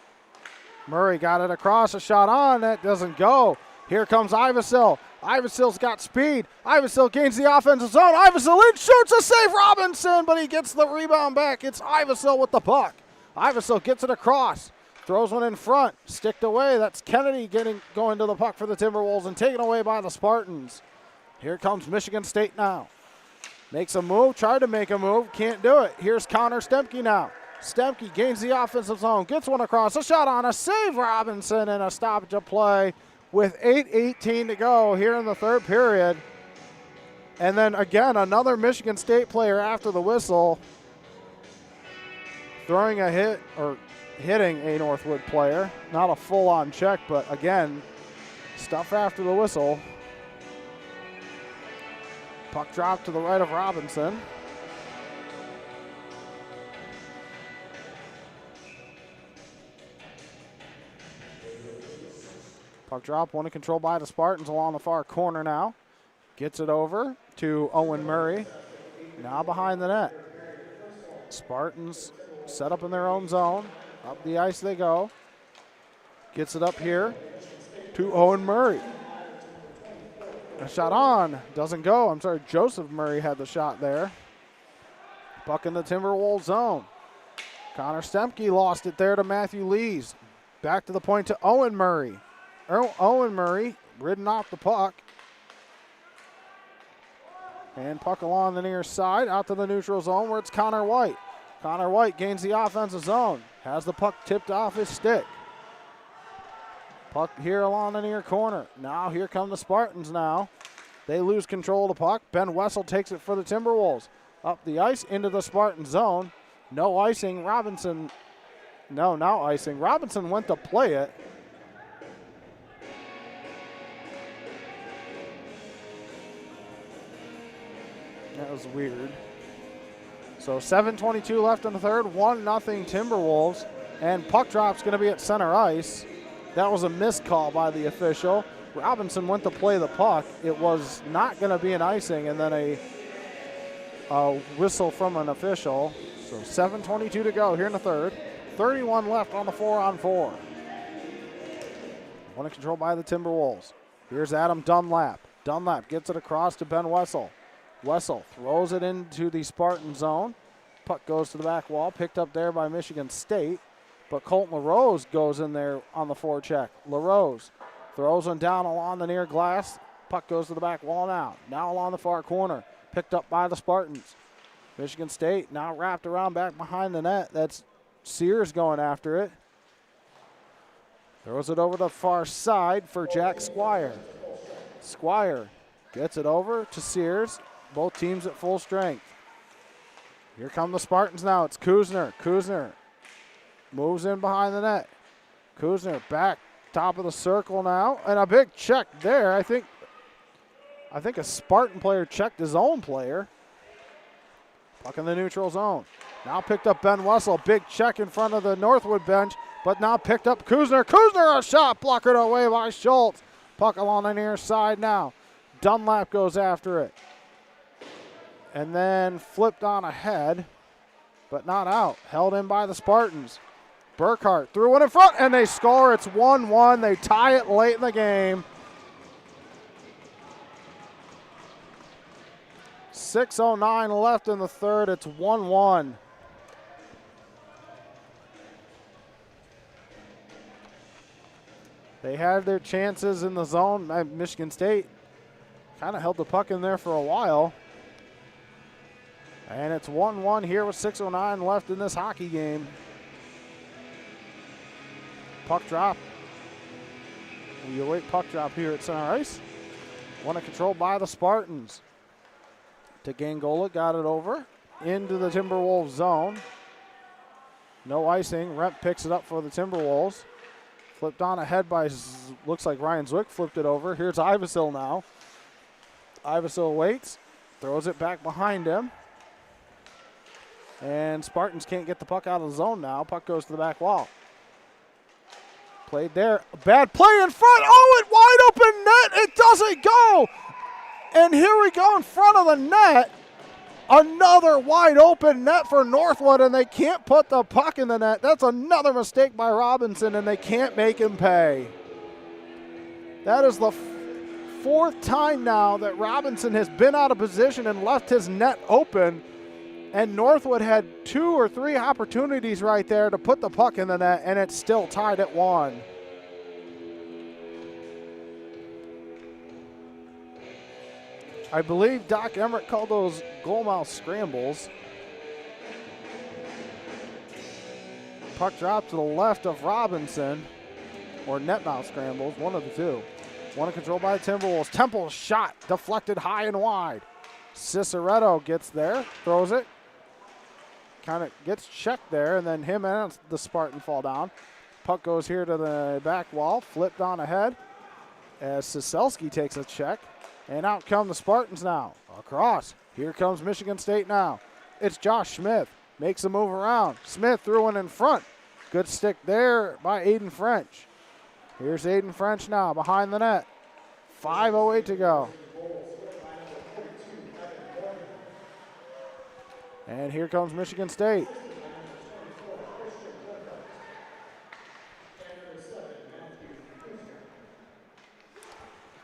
Murray got it across, a shot on, that doesn't go. Here comes Ivasil. Ivasil's got speed. Ivasil gains the offensive zone. Ivasil in, shoots a save, Robinson, but he gets the rebound back. It's Ivasil with the puck. Ivasil gets it across, throws one in front, sticked away. That's Kennedy going to the puck for the Timberwolves and taken away by the Spartans. Here comes Michigan State now. Makes a move, tried to make a move, can't do it. Here's Connor Stemke now. Stemke gains the offensive zone, gets one across, a shot on, a save, Robinson, and a stoppage of play with 8:18 to go here in the third period. And then again, another Michigan State player after the whistle throwing a hit or hitting a Northwood player. Not a full-on check, but again, stuff after the whistle. Puck drop to the right of Robinson. Puck drop, one in control by the Spartans along the far corner now. Gets it over to Owen Murray. Now behind the net. Spartans set up in their own zone. Up the ice they go. Gets it up here to Owen Murray. A shot on, doesn't go. I'm sorry, Joseph Murray had the shot there. Puck in the Timberwolves zone. Connor Stemke lost it there to Matthew Lees. Back to the point to Owen Murray. Owen Murray ridden off the puck. And puck along the near side, out to the neutral zone where it's Connor White. Connor White gains the offensive zone. Has the puck tipped off his stick. Puck here along the near corner. Now here come the Spartans now. They lose control of the puck. Ben Wessel takes it for the Timberwolves. Up the ice into the Spartan zone. No icing. Robinson. No, now icing. Robinson went to play it. That was weird. So 7:22 left in the third, 1-0 Timberwolves, and puck drop's going to be at center ice. That was a missed call by the official. Robinson went to play the puck. It was not going to be an icing, and then a whistle from an official. So 7:22 to go here in the third. 31 left on the 4-on-4. One in control by the Timberwolves. Here's Adam Dunlap. Dunlap gets it across to Ben Wessel. Wessel throws it into the Spartan zone. Puck goes to the back wall, picked up there by Michigan State. But Colton LaRose goes in there on the forecheck. LaRose throws one down along the near glass. Puck goes to the back wall now. Now along the far corner, picked up by the Spartans. Michigan State now wrapped around back behind the net. That's Sears going after it. Throws it over the far side for Jack Squire. Squire gets it over to Sears. Both teams at full strength. Here come the Spartans now. It's Kuzner. Kuzner moves in behind the net. Kuzner back top of the circle now. And a big check there. I think a Spartan player checked his own player. Puck in the neutral zone. Now picked up Ben Wessel. Big check in front of the Northwood bench. But now picked up Kuzner. Kuzner, a shot blockered away by Schultz. Puck along the near side now. Dunlap goes after it. And then flipped on ahead, but not out. Held in by the Spartans. Burkhart threw one in front, and they score. It's 1-1. They tie it late in the game. 6:09 left in the third. It's 1-1. They had their chances in the zone. Michigan State kind of held the puck in there for a while. And it's 1-1 here with 6:09 left in this hockey game. Puck drop. We await puck drop here at center ice. One in control by the Spartans. To Gangola, got it over. into the Timberwolves zone. No icing. Rep picks it up for the Timberwolves. Flipped on ahead by, looks like Ryan Zwick flipped it over. Here's Ivasil now. Ivasil waits, throws it back behind him. And Spartans can't get the puck out of the zone now. Puck goes to the back wall. Played there. Bad play in front. Oh, it wide open net. It doesn't go. And here we go in front of the net. Another wide open net for Northwood, and they can't put the puck in the net. That's another mistake by Robinson, and they can't make him pay. That is the fourth time now that Robinson has been out of position and left his net open, and Northwood had 2 or 3 opportunities right there to put the puck in the net, and it's still tied at 1. I believe Doc Emmerich called those goalmouth scrambles. Puck dropped to the left of Robinson, or net mouth scrambles, one of the two. One controlled by the Timberwolves. Temple's shot deflected high and wide. Ciceretto gets there, throws it, kind of gets checked there, and then him and the Spartan fall down. Puck goes here to the back wall, flipped on ahead as Siselski takes a check. And out come the Spartans now. Across. Here comes Michigan State now. It's Josh Smith. Makes a move around. Smith threw one in front. Good stick there by Aiden French. Here's Aiden French now behind the net. 5:08 to go. And here comes Michigan State.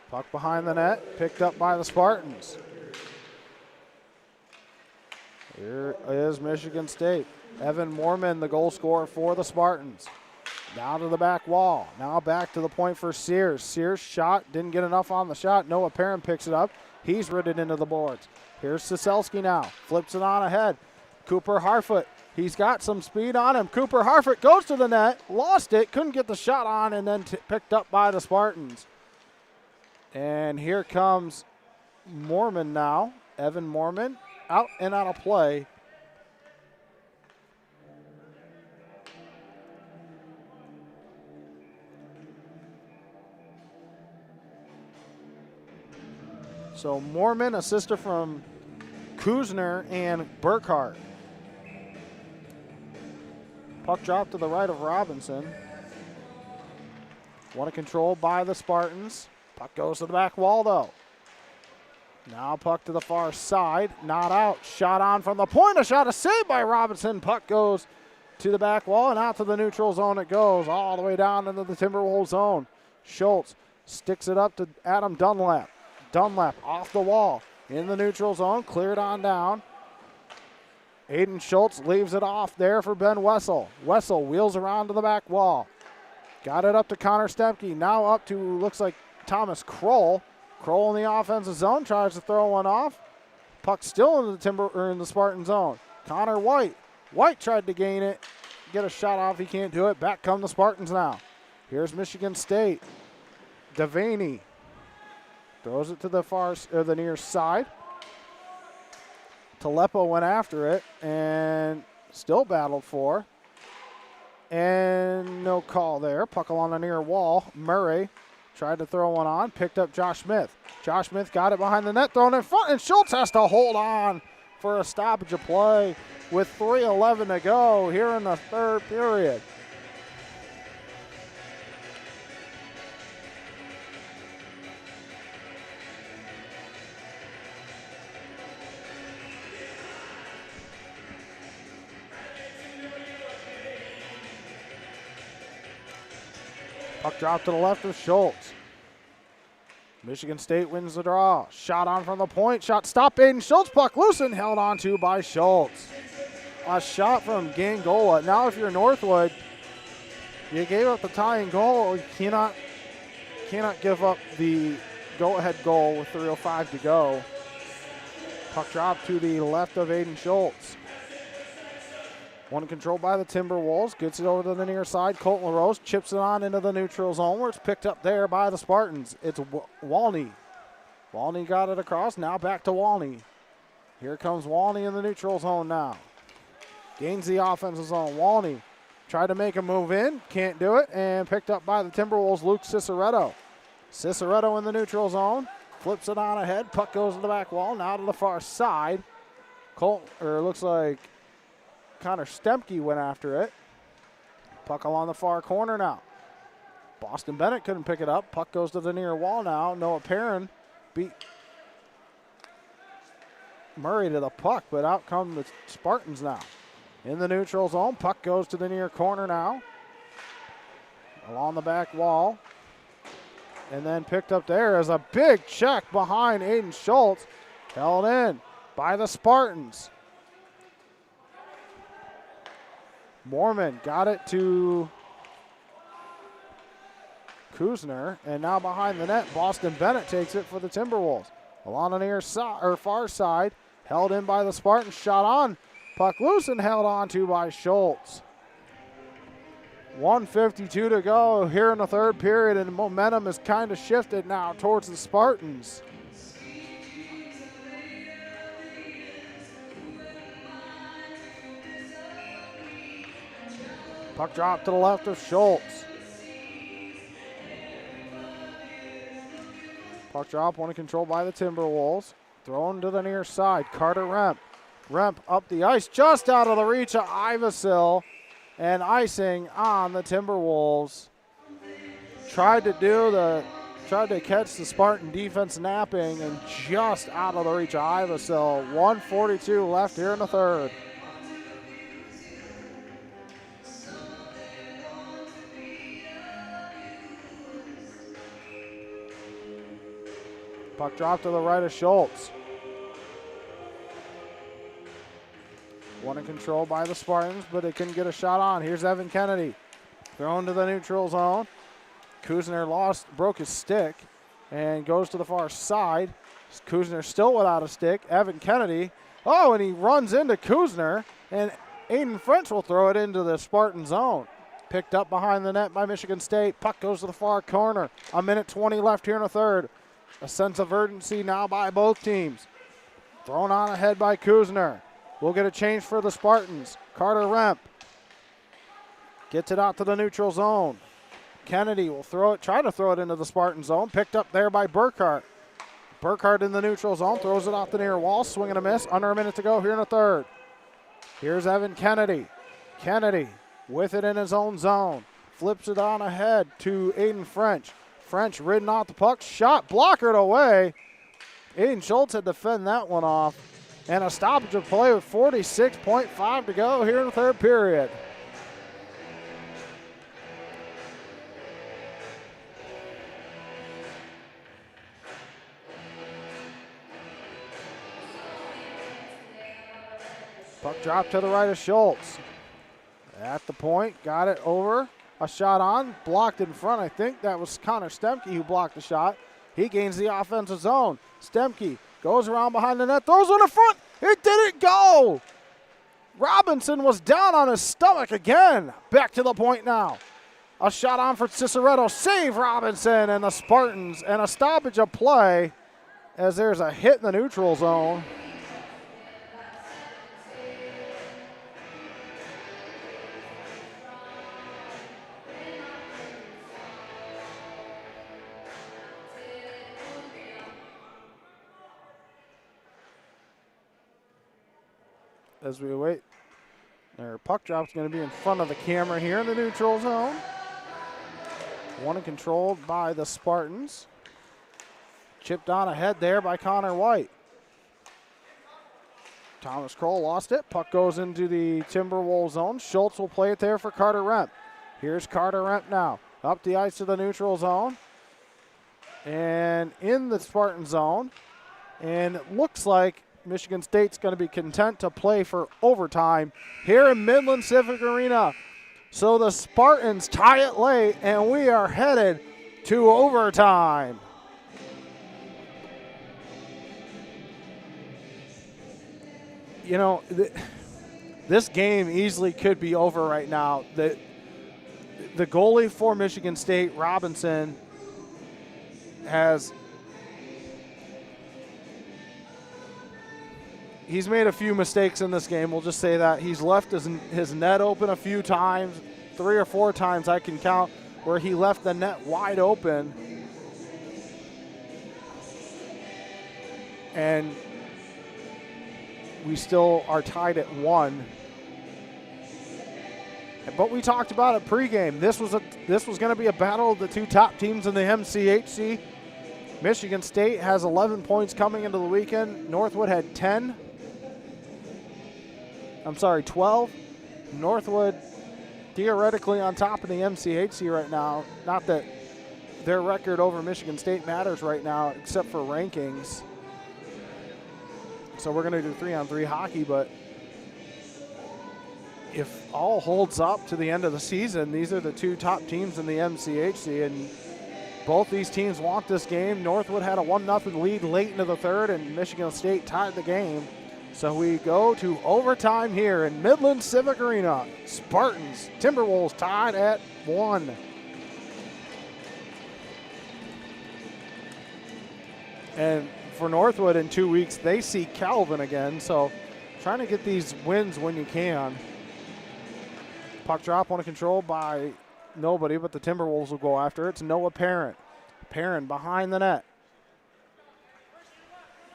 Puck behind the net, picked up by the Spartans. Here is Michigan State. Evan Moorman, the goal scorer for the Spartans. Now to the back wall. Now back to the point for Sears. Sears shot, didn't get enough on the shot. Noah Perrin picks it up. He's ridden into the boards. Here's Siselski now. Flips it on ahead. Cooper Harfoot. He's got some speed on him. Cooper Harfoot goes to the net, lost it, couldn't get the shot on, and then picked up by the Spartans. And here comes Moorman now. Evan Moorman out and out of play. So Moorman, a sister from Kuzner and Burkhart. Puck dropped to the right of Robinson. One control by the Spartans. Puck goes to the back wall, though. Now puck to the far side. Not out. Shot on from the point. A shot, a save by Robinson. Puck goes to the back wall and out to the neutral zone it goes. All the way down into the Timberwolves zone. Schultz sticks it up to Adam Dunlap. Dunlap off the wall. In the neutral zone. Cleared on down. Aiden Schultz leaves it off there for Ben Wessel. Wessel wheels around to the back wall. Got it up to Connor Stempke. Now up to, looks like, Thomas Kroll. Kroll in the offensive zone, tries to throw one off. Puck still in the Spartan zone. Connor White. White tried to gain it, get a shot off. He can't do it. Back come the Spartans now. Here's Michigan State. Devaney throws it to the near side. Talepo went after it and still battled for. And no call there. Puck along the near wall. Murray tried to throw one on, picked up Josh Smith. Josh Smith got it behind the net, thrown in front, and Schultz has to hold on for a stoppage of play with 3:11 to go here in the third period. Puck dropped to the left of Schultz. Michigan State wins the draw. Shot on from the point. Shot stopped. Aiden Schultz. Puck loose and held on to by Schultz. A shot from Gangola. Now if you're Northwood, you gave up the tying goal. You cannot give up the go-ahead goal with 3:05 to go. Puck dropped to the left of Aiden Schultz. One controlled by the Timberwolves. Gets it over to the near side. Colton LaRose chips it on into the neutral zone where it's picked up there by the Spartans. It's Walney. Walney got it across. Now back to Walney. Here comes Walney in the neutral zone now. Gains the offensive zone. Walney tried to make a move in, can't do it, and picked up by the Timberwolves, Luke Ciceretto. Ciceretto in the neutral zone, flips it on ahead, puck goes to the back wall, now to the far side. Looks like Connor Stemke went after it. Puck along the far corner now. Boston Bennett couldn't pick it up. Puck goes to the near wall now. Noah Perrin beat Murray to the puck, but out come the Spartans now. In the neutral zone, puck goes to the near corner now. Along the back wall. And then picked up there as a big check behind Aiden Schultz. Held in by the Spartans. Mormon got it to Kuzner, and now behind the net, Boston Bennett takes it for the Timberwolves. Along the near far side, held in by the Spartans, shot on, puck loose and held on to by Schultz. 1:52 to go here in the third period, and momentum is kind of shifted now towards the Spartans. Puck drop to the left of Schultz. Puck drop, one controlled by the Timberwolves. Thrown to the near side. Carter Remp. Remp up the ice, just out of the reach of Ivasil. And icing on the Timberwolves. Tried to catch the Spartan defense napping, and just out of the reach of Ivasil. 1:42 left here in the third. Puck drop to the right of Schultz. One in control by the Spartans, but they couldn't get a shot on. Here's Evan Kennedy. Thrown to the neutral zone. Kuzner broke his stick and goes to the far side. Kuzner still without a stick. Evan Kennedy. Oh, and he runs into Kuzner, and Aiden French will throw it into the Spartan zone. Picked up behind the net by Michigan State. Puck goes to the far corner. 1:20 left here in the third. A sense of urgency now by both teams. Thrown on ahead by Kuzner. We'll get a change for the Spartans. Carter Remp gets it out to the neutral zone. Kennedy will try to throw it into the Spartan zone. Picked up there by Burkhart. Burkhart in the neutral zone, throws it off the near wall, swing and a miss. Under a minute to go here in the third. Here's Evan Kennedy. Kennedy with it in his own zone. Flips it on ahead to Aiden French. French ridden off the puck, shot, blockered away. Aiden Schultz had to fend that one off. And a stoppage of play with 46.5 to go here in the third period. Puck drop to the right of Schultz. At the point, got it over. A shot on, blocked in front. I think that was Connor Stemke who blocked the shot. He gains the offensive zone. Stemke goes around behind the net, throws on the front. It didn't go. Robinson was down on his stomach again. Back to the point now. A shot on for Ciceretto. Save Robinson and the Spartans. And a stoppage of play as there's a hit in the neutral zone. As we wait, their puck drop's going to be in front of the camera here in the neutral zone. One and controlled by the Spartans. Chipped on ahead there by Connor White. Thomas Kroll lost it. Puck goes into the Timberwolves zone. Schultz will play it there for Carter Remp. Here's Carter Remp now. Up the ice to the neutral zone. And in the Spartan zone. And it looks like Michigan State's going to be content to play for overtime here in Midland Civic Arena. So the Spartans tie it late, and we are headed to overtime. You know, this game easily could be over right now. The goalie for Michigan State, Robinson, he's made a few mistakes in this game. We'll just say that. He's left his net open a few times, 3 or 4 times I can count, where he left the net wide open. And we still are tied at 1. But we talked about it pregame. This was going to be a battle of the 2 top teams in the MCHC. Michigan State has 11 points coming into the weekend. Northwood had 12. Northwood theoretically on top of the MCHC right now. Not that their record over Michigan State matters right now, except for rankings. So we're going to do 3-on-3 hockey, but if all holds up to the end of the season, these are the 2 top teams in the MCHC, and both these teams want this game. Northwood had a 1-0 lead late into the third, and Michigan State tied the game. So we go to overtime here in Midland Civic Arena. Spartans, Timberwolves tied at 1. And for Northwood in 2 weeks, they see Calvin again, so trying to get these wins when you can. Puck drop on a control by nobody, but the Timberwolves will go after it. It's Noah Perrin. Perrin behind the net.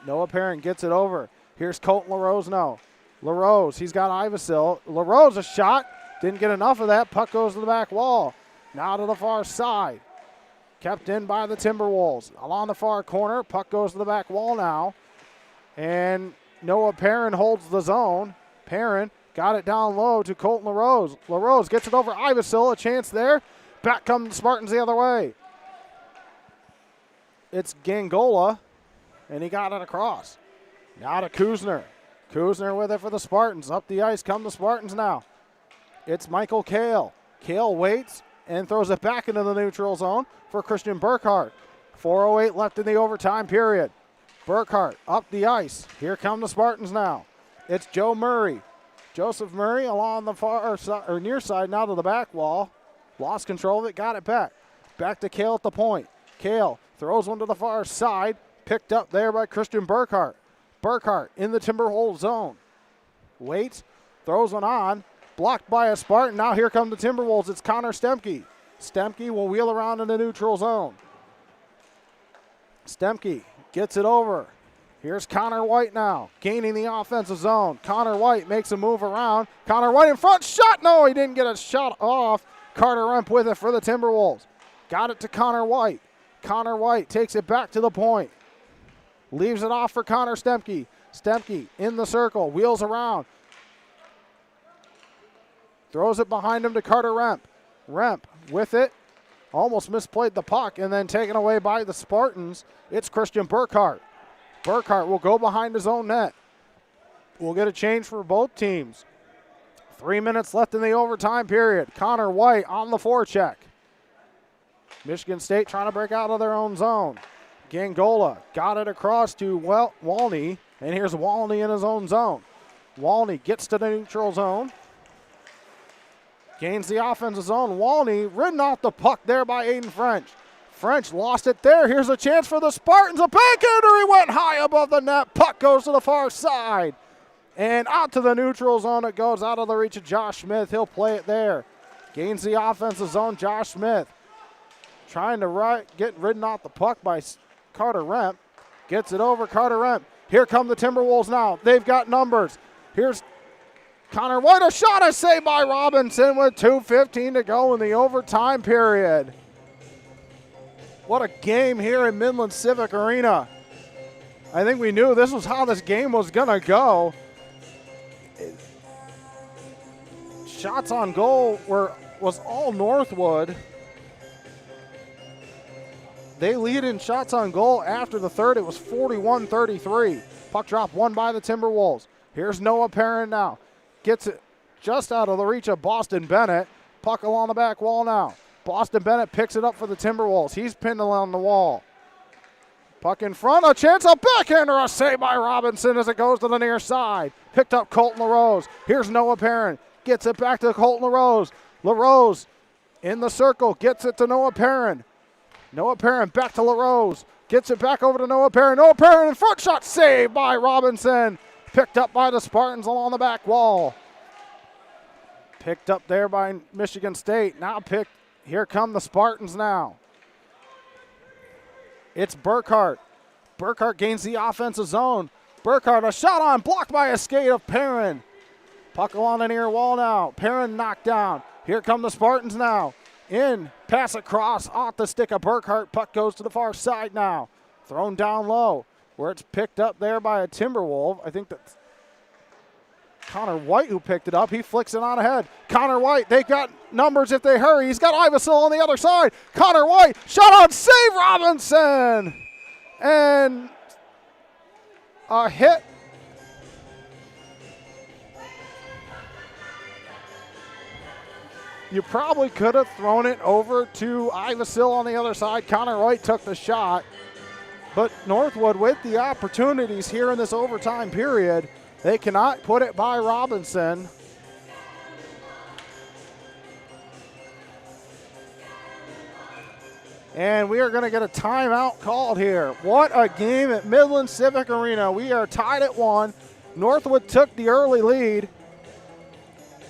Noah Perrin gets it over. Here's Colton LaRose now. LaRose, he's got Ivasil. LaRose, a shot. Didn't get enough of that. Puck goes to the back wall. Now to the far side. Kept in by the Timberwolves. Along the far corner, puck goes to the back wall now. And Noah Perrin holds the zone. Perrin got it down low to Colton LaRose. LaRose gets it over Ivasil, a chance there. Back come the Spartans the other way. It's Gangola, and he got it across. Now to Kuzner. Kuzner with it for the Spartans. Up the ice come the Spartans now. It's Michael Kale. Kale waits and throws it back into the neutral zone for Christian Burkhart. 4:08 left in the overtime period. Burkhart up the ice. Here come the Spartans now. It's Joe Murray. Joseph Murray along the far side, or near side now to the back wall. Lost control of it, got it back. Back to Kale at the point. Kale throws one to the far side. Picked up there by Christian Burkhart. Burkhart in the Timberwolves zone. Waits, throws one on. Blocked by a Spartan. Now here come the Timberwolves. It's Connor Stemke. Stemke will wheel around in the neutral zone. Stemke gets it over. Here's Connor White now, gaining the offensive zone. Connor White makes a move around. Connor White in front, shot! No, he didn't get a shot off. Carter Remp with it for the Timberwolves. Got it to Connor White. Connor White takes it back to the point. Leaves it off for Connor Stemke. Stemke in the circle, wheels around. Throws it behind him to Carter Remp. Remp with it. Almost misplayed the puck and then taken away by the Spartans. It's Christian Burkhart. Burkhart will go behind his own net. We'll get a change for both teams. 3 minutes left in the overtime period. Connor White on the forecheck. Michigan State trying to break out of their own zone. Gangola got it across to Walney, and here's Walney in his own zone. Walney gets to the neutral zone. Gains the offensive zone. Walney ridden off the puck there by Aiden French. French lost it there. Here's a chance for the Spartans. A backhander. He went high above the net. Puck goes to the far side. And out to the neutral zone it goes, out of the reach of Josh Smith. He'll play it there. Gains the offensive zone. Josh Smith trying to get ridden off the puck by Carter Remp. Gets it over Carter Remp. Here come the Timberwolves now. They've got numbers. Here's Connor White, a shot, a save by Robinson with 2:15 to go in the overtime period. What a game here in Midland Civic Arena. I think we knew this was how this game was going to go. Shots on goal was all Northwood. They lead in shots on goal after the third. It was 41-33. Puck drop won by the Timberwolves. Here's Noah Perrin now. Gets it just out of the reach of Boston Bennett. Puck along the back wall now. Boston Bennett picks it up for the Timberwolves. He's pinned along the wall. Puck in front, a chance, a backhander, a save by Robinson as it goes to the near side. Picked up Colton LaRose. Here's Noah Perrin. Gets it back to Colton LaRose. LaRose in the circle, gets it to Noah Perrin. Noah Perrin back to LaRose. Gets it back over to Noah Perrin. Noah Perrin in front, shot saved by Robinson. Picked up by the Spartans along the back wall. Picked up there by Michigan State. Now picked. Here come the Spartans now. It's Burkhart. Burkhart gains the offensive zone. Burkhart, a shot on, blocked by a skate of Perrin. Puck along the near wall now. Perrin knocked down. Here come the Spartans now. In, pass across, off the stick of Burkhart. Puck goes to the far side now. Thrown down low, where it's picked up there by a Timberwolf. I think that's Connor White who picked it up. He flicks it on ahead. Connor White, they got numbers if they hurry. He's got Ivasil on the other side. Connor White, shot on, save Robinson. And a hit. You probably could have thrown it over to Ivasil on the other side. Connor White took the shot. But Northwood, with the opportunities here in this overtime period, they cannot put it by Robinson. And we are going to get a timeout called here. What a game at Midland Civic Arena. We are tied at 1. Northwood took the early lead.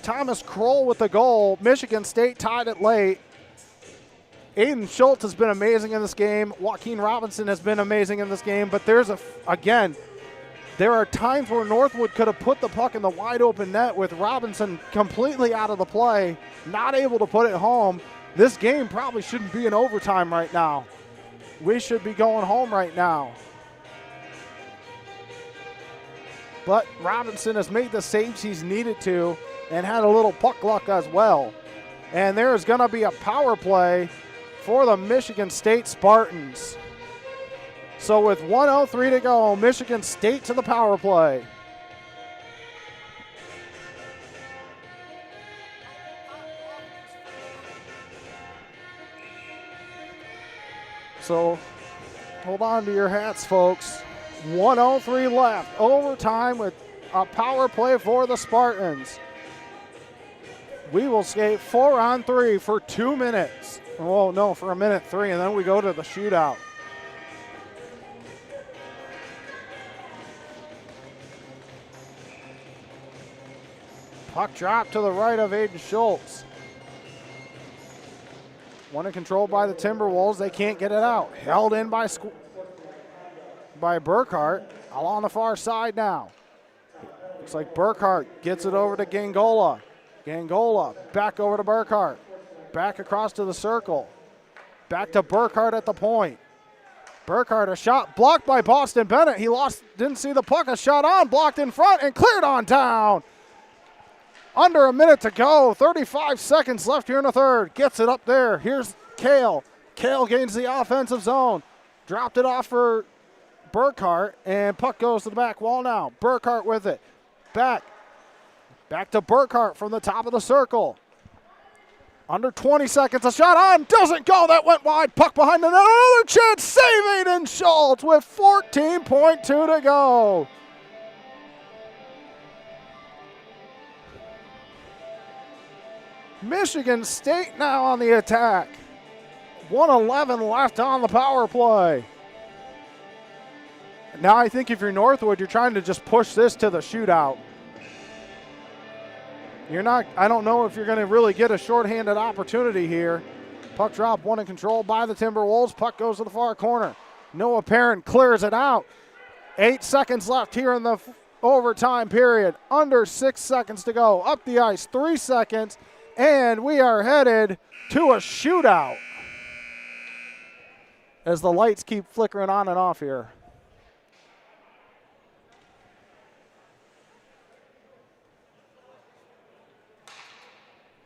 Thomas Kroll with the goal. Michigan State tied it late. Aiden Schultz has been amazing in this game. Joaquin Robinson has been amazing in this game. But there are times where Northwood could have put the puck in the wide open net with Robinson completely out of the play, not able to put it home. This game probably shouldn't be in overtime right now. We should be going home right now. But Robinson has made the saves he's needed to and had a little puck luck as well. And there is going to be a power play for the Michigan State Spartans. So with 1:03 to go, Michigan State to the power play. So hold on to your hats, folks. 1:03 left. Overtime with a power play for the Spartans. We will skate 4-on-3 for 2 minutes. Oh, no, for 1:03, and then we go to the shootout. Puck drop to the right of Aiden Schultz. One in control by the Timberwolves. They can't get it out. Held in by Burkhart. Along the far side now. Looks like Burkhart gets it over to Gangola. Gangola back over to Burkhart. Back across to the circle. Back to Burkhart at the point. Burkhart, a shot blocked by Boston Bennett. He didn't see the puck. A shot on, blocked in front, and cleared on down. Under a minute to go. 35 seconds left here in the third. Gets it up there. Here's Kale. Kale gains the offensive zone. Dropped it off for Burkhart, and puck goes to the back wall now. Burkhart with it. Back to Burkhart from the top of the circle. Under 20 seconds, a shot on, doesn't go, that went wide, puck behind the net, another chance, save Aiden Schultz with 14.2 to go. Michigan State now on the attack. 1:11 left on the power play. Now I think if you're Northwood, you're trying to just push this to the shootout. I don't know if you're going to really get a shorthanded opportunity here. Puck drop, one in control by the Timberwolves. Puck goes to the far corner. Noah Perrin clears it out. 8 seconds left here in the overtime period. Under 6 seconds to go. Up the ice, 3 seconds. And we are headed to a shootout as the lights keep flickering on and off here.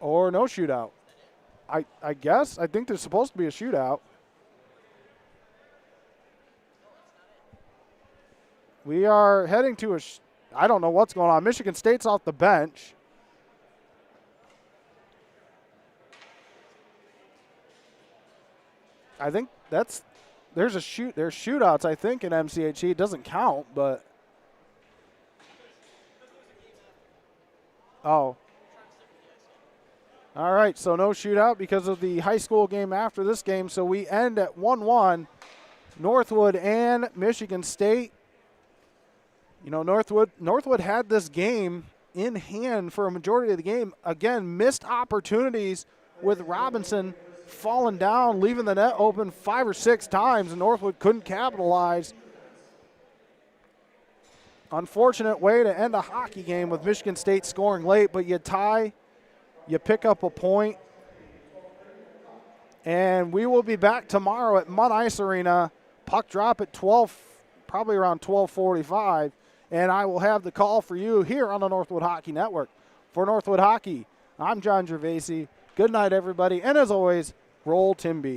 Or no shootout. I guess. I think there's supposed to be a shootout. We are heading to I don't know what's going on. Michigan State's off the bench. I think there's shootouts, I think, in MCHE. It doesn't count, but. Oh. All right, so no shootout because of the high school game after this game. So we end at 1-1. Northwood and Michigan State You know, Northwood had this game in hand for a majority of the game. Again, missed opportunities with Robinson falling down, leaving the net open 5 or 6 times, and Northwood couldn't capitalize. Unfortunate way to end a hockey game with Michigan State scoring late, but you tie, you pick up a point, and we will be back tomorrow at Mud Ice Arena. Puck drop at 12, probably around 12:45, and I will have the call for you here on the Northwood Hockey Network. For Northwood Hockey, I'm John Gervasi. Good night, everybody, and as always, roll Tim B.